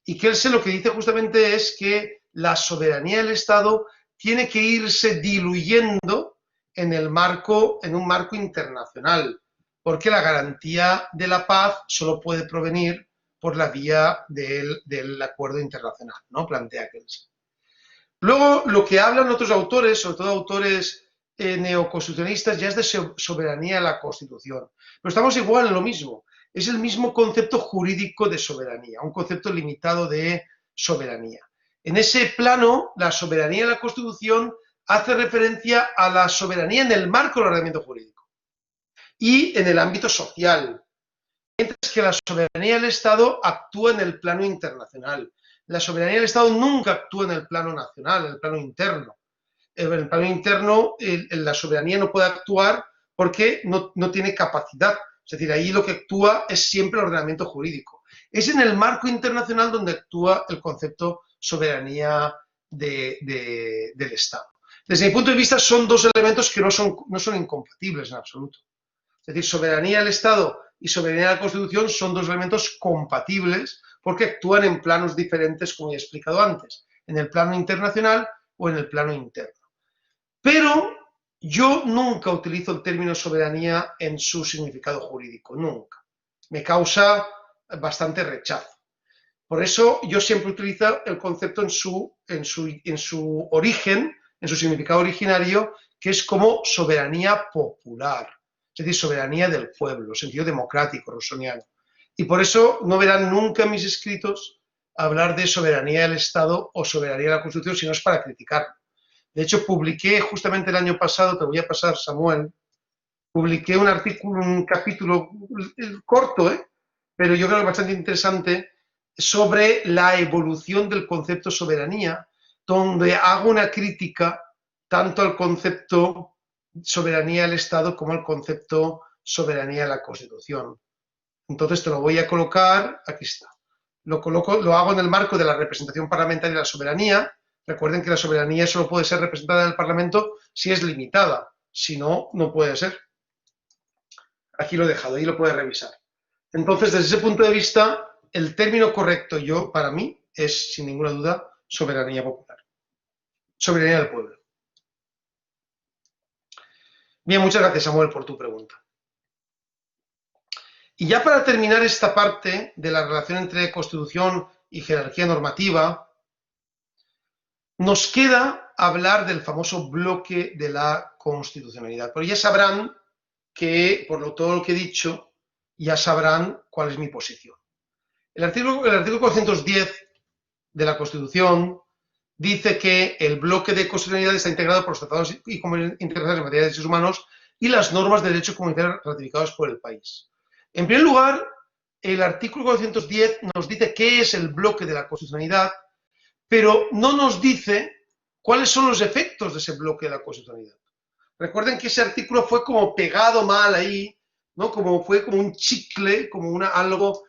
Y Kelsen lo que dice justamente es que la soberanía del Estado tiene que irse diluyendo en un marco internacional, porque la garantía de la paz solo puede provenir por la vía del acuerdo internacional, ¿no? Plantea Kelsen. Luego, lo que hablan otros autores, sobre todo autores neoconstitucionalistas, ya es de soberanía de la Constitución. Pero estamos igual en lo mismo. Es el mismo concepto jurídico de soberanía, un concepto limitado de soberanía. En ese plano, la soberanía de la Constitución hace referencia a la soberanía en el marco del ordenamiento jurídico y en el ámbito social, mientras que la soberanía del Estado actúa en el plano internacional. La soberanía del Estado nunca actúa en el plano nacional, en el plano interno. En el plano interno, la soberanía no puede actuar porque no tiene capacidad. Es decir, ahí lo que actúa es siempre el ordenamiento jurídico. Es en el marco internacional donde actúa el concepto soberanía del Estado. Desde mi punto de vista, son dos elementos que no son incompatibles en absoluto. Es decir, soberanía del Estado y soberanía de la Constitución son dos elementos compatibles porque actúan en planos diferentes, como he explicado antes, en el plano internacional o en el plano interno. Pero yo nunca utilizo el término soberanía en su significado jurídico, nunca. Me causa bastante rechazo. Por eso yo siempre utilizo el concepto en su origen, en su significado originario, que es como soberanía popular, es decir, soberanía del pueblo, sentido democrático, rousseauiano. Y por eso no verán nunca en mis escritos hablar de soberanía del Estado o soberanía de la Constitución, sino es para criticarlo. De hecho, publiqué justamente el año pasado, te voy a pasar, Samuel, publiqué un artículo, un capítulo corto, pero yo creo que bastante interesante, sobre la evolución del concepto soberanía, donde hago una crítica tanto al concepto soberanía del Estado como al concepto soberanía de la Constitución. Entonces te lo voy a colocar, aquí está. Lo hago en el marco de la representación parlamentaria de la soberanía. Recuerden que la soberanía solo puede ser representada en el Parlamento si es limitada. Si no, no puede ser. Aquí lo he dejado, ahí lo puede revisar. Entonces, desde ese punto de vista, el término correcto, para mí, es, sin ninguna duda, soberanía popular. Soberanía del pueblo. Bien, muchas gracias, Samuel, por tu pregunta. Y ya para terminar esta parte de la relación entre Constitución y jerarquía normativa, nos queda hablar del famoso bloque de la constitucionalidad. Pero ya sabrán que, por todo lo que he dicho, ya sabrán cuál es mi posición. El artículo 410 de la Constitución dice que el bloque de constitucionalidad está integrado por los tratados y convenios internacionales en materia de derechos humanos y las normas de derecho comunitario ratificadas por el país. En primer lugar, el artículo 410 nos dice qué es el bloque de la constitucionalidad, pero no nos dice cuáles son los efectos de ese bloque de la constitucionalidad. Recuerden que ese artículo fue como pegado mal ahí, ¿no? Fue como un chicle, como algo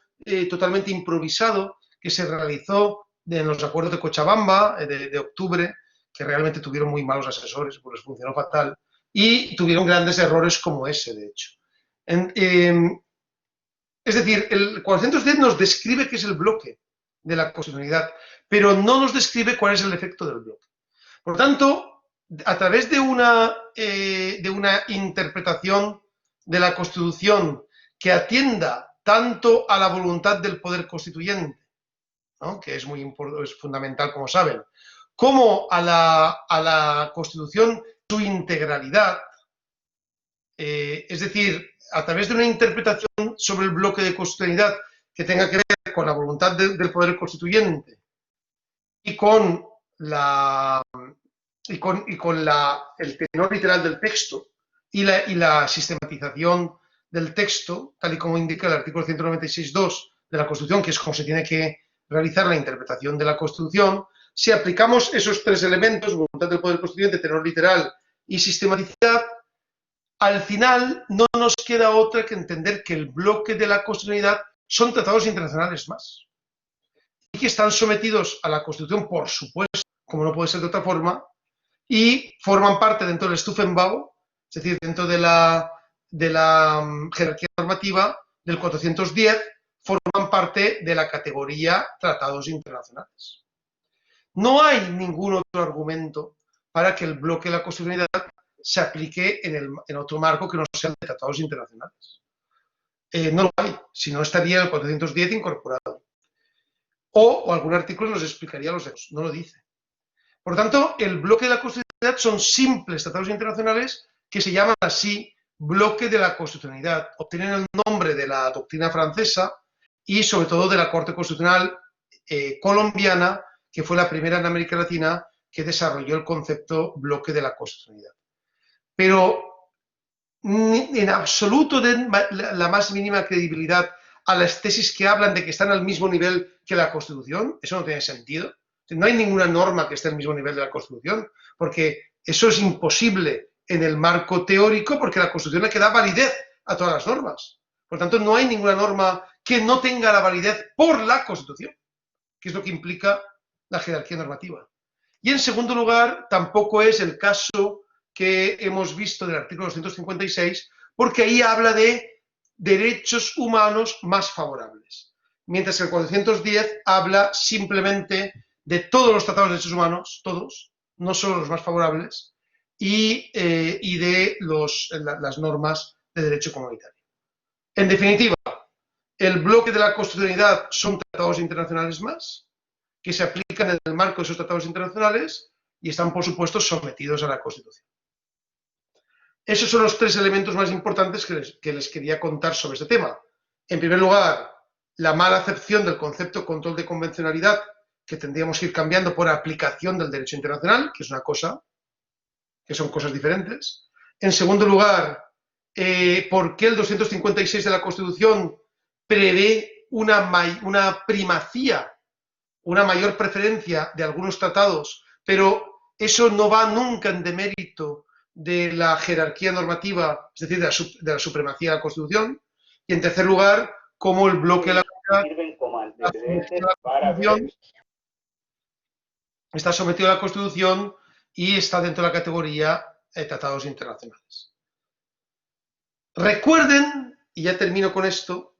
totalmente improvisado que se realizó en los acuerdos de Cochabamba de octubre, que realmente tuvieron muy malos asesores, pues les funcionó fatal, y tuvieron grandes errores como ese, de hecho. Es decir, el 410 nos describe qué es el bloque de la constitucionalidad, pero no nos describe cuál es el efecto del bloque. Por tanto, a través de una interpretación de la Constitución que atienda tanto a la voluntad del poder constituyente, ¿no?, que es es fundamental, como saben, como a la Constitución su integralidad, es decir, a través de una interpretación sobre el bloque de constitucionalidad que tenga que ver con la voluntad del poder constituyente y con el tenor literal del texto y la sistematización del texto, tal y como indica el artículo 196.2 de la Constitución, que es como se tiene que realizar la interpretación de la Constitución. Si aplicamos esos tres elementos, voluntad del poder constituyente, tenor literal y sistematicidad, al final no nos queda otra que entender que el bloque de la constitucionalidad son tratados internacionales más, y que están sometidos a la Constitución, por supuesto, como no puede ser de otra forma, y forman parte dentro del Stufenbau, es decir, dentro de la jerarquía normativa del 410, forman parte de la categoría tratados internacionales. No hay ningún otro argumento para que el bloque de la constitucionalidad se aplique en otro marco que no sea el de tratados internacionales. No lo hay, si no estaría el 410 incorporado. O algún artículo nos explicaría los hechos, no lo dice. Por tanto, el bloque de la constitucionalidad son simples tratados internacionales que se llaman así bloque de la constitucionalidad. Obtienen el nombre de la doctrina francesa y sobre todo de la Corte Constitucional colombiana, que fue la primera en América Latina que desarrolló el concepto bloque de la constitucionalidad. Pero en absoluto den la más mínima credibilidad a las tesis que hablan de que están al mismo nivel que la Constitución. Eso no tiene sentido. No hay ninguna norma que esté al mismo nivel de la Constitución, porque eso es imposible en el marco teórico, porque la Constitución le da validez a todas las normas. Por tanto, no hay ninguna norma que no tenga la validez por la Constitución, que es lo que implica la jerarquía normativa. Y en segundo lugar, tampoco es el caso que hemos visto del artículo 256, porque ahí habla de derechos humanos más favorables, mientras que el 410 habla simplemente de todos los tratados de derechos humanos, todos, no solo los más favorables, y de las normas de derecho comunitario. En definitiva, el bloque de la constitucionalidad son tratados internacionales más, que se aplican en el marco de esos tratados internacionales y están, por supuesto, sometidos a la Constitución. Esos son los tres elementos más importantes que les quería contar sobre este tema. En primer lugar, la mala acepción del concepto de control de convencionalidad, que tendríamos que ir cambiando por aplicación del derecho internacional, que es una cosa, que son cosas diferentes. En segundo lugar, por qué el 256 de la Constitución prevé una primacía, una mayor preferencia de algunos tratados, pero eso no va nunca en demérito de la jerarquía normativa, es decir, de la supremacía de la Constitución. Y en tercer lugar, cómo el bloque de la Constitución está sometido a la Constitución y está dentro de la categoría tratados internacionales. Recuerden, y ya termino con esto,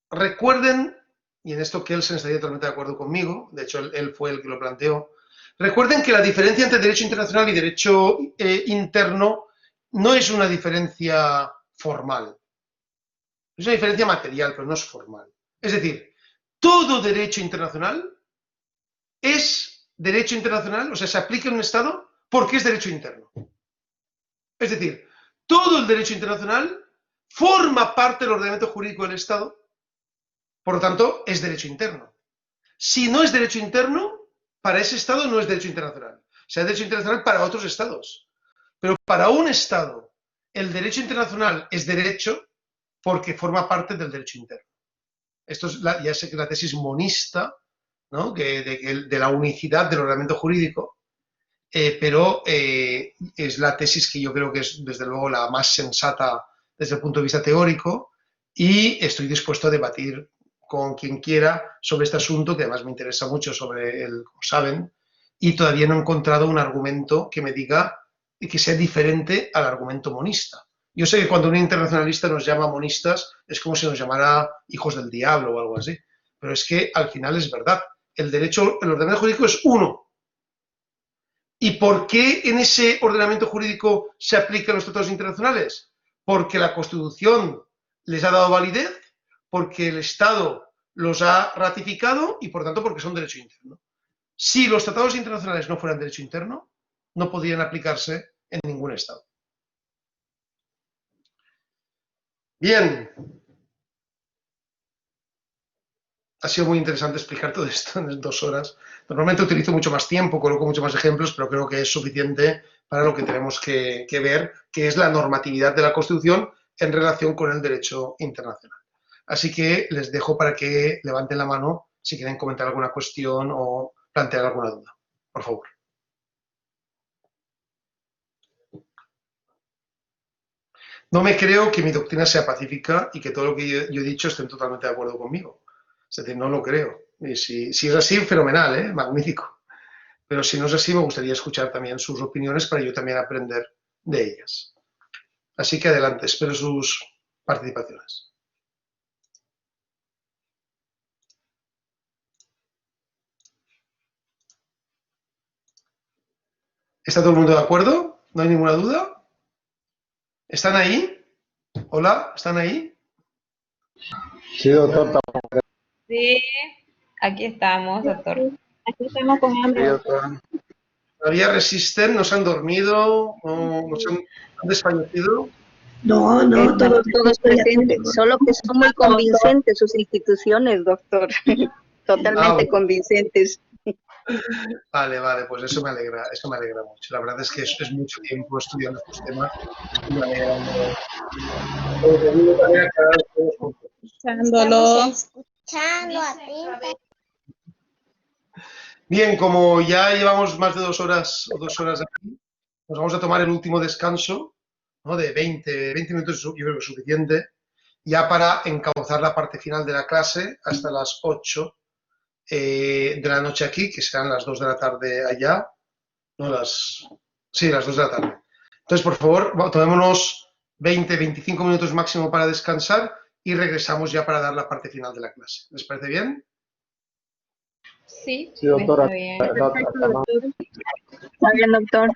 recuerden, y en esto Kelsen estaría totalmente de acuerdo conmigo, de hecho él fue el que lo planteó, recuerden que la diferencia entre derecho internacional y derecho interno no es una diferencia formal, es una diferencia material, pero no es formal. Es decir, todo derecho internacional es derecho internacional, o sea, se aplica en un Estado porque es derecho interno. Es decir, todo el derecho internacional forma parte del ordenamiento jurídico del Estado, por lo tanto, es derecho interno. Si no es derecho interno, para ese Estado no es derecho internacional. O sea, es derecho internacional para otros Estados. Pero para un Estado, el derecho internacional es derecho porque forma parte del derecho interno. Esto es ya sé que la tesis monista, ¿no? de la unicidad del ordenamiento jurídico, pero es la tesis que yo creo que es, desde luego, la más sensata desde el punto de vista teórico, y estoy dispuesto a debatir con quien quiera sobre este asunto, que además me interesa mucho sobre él, como saben, y todavía no he encontrado un argumento que me diga que sea diferente al argumento monista. Yo sé que cuando un internacionalista nos llama monistas es como si nos llamara hijos del diablo o algo así, pero es que al final es verdad. El ordenamiento jurídico es uno. ¿Y por qué en ese ordenamiento jurídico se aplican los tratados internacionales? Porque la Constitución les ha dado validez, porque el Estado los ha ratificado y, por tanto, porque son derecho interno. Si los tratados internacionales no fueran derecho interno, no podrían aplicarse en ningún Estado. Bien. Ha sido muy interesante explicar todo esto en 2 horas. Normalmente utilizo mucho más tiempo, coloco mucho más ejemplos, pero creo que es suficiente para lo que tenemos que ver, que es la normatividad de la Constitución en relación con el derecho internacional. Así que les dejo para que levanten la mano si quieren comentar alguna cuestión o plantear alguna duda. Por favor. No me creo que mi doctrina sea pacífica y que todo lo que yo he dicho estén totalmente de acuerdo conmigo. Es decir, no lo creo. Y si es así, fenomenal, magnífico. Pero si no es así, me gustaría escuchar también sus opiniones para yo también aprender de ellas. Así que adelante, espero sus participaciones. ¿Está todo el mundo de acuerdo? ¿No hay ninguna duda? ¿Están ahí? ¿Hola? ¿Están ahí? Sí, doctor. Sí, aquí estamos, doctor. Aquí estamos con hambre. Sí, doctor. ¿Todavía resisten? ¿No se han dormido? ¿No se han desfallecido? No, todos presentes, solo que son muy convincentes sus instituciones, doctor. Totalmente convincentes. Vale, pues eso me alegra mucho. La verdad es que es mucho tiempo estudiando estos temas. Y me alegra Escuchándolos. Escuchando atenta. Bien, como ya llevamos más de 2 horas o 2 horas aquí, nos vamos a tomar el último descanso, ¿no? De 20 minutos, yo creo que es suficiente, ya para encauzar la parte final de la clase hasta las 8 de la noche aquí, que serán las 2 de la tarde allá. No, las 2 de la tarde. Entonces, por favor, tomémonos 20-25 minutos máximo para descansar y regresamos ya para dar la parte final de la clase. ¿Les parece bien? Sí, Sí, doctora. está bien. Está bien, doctor.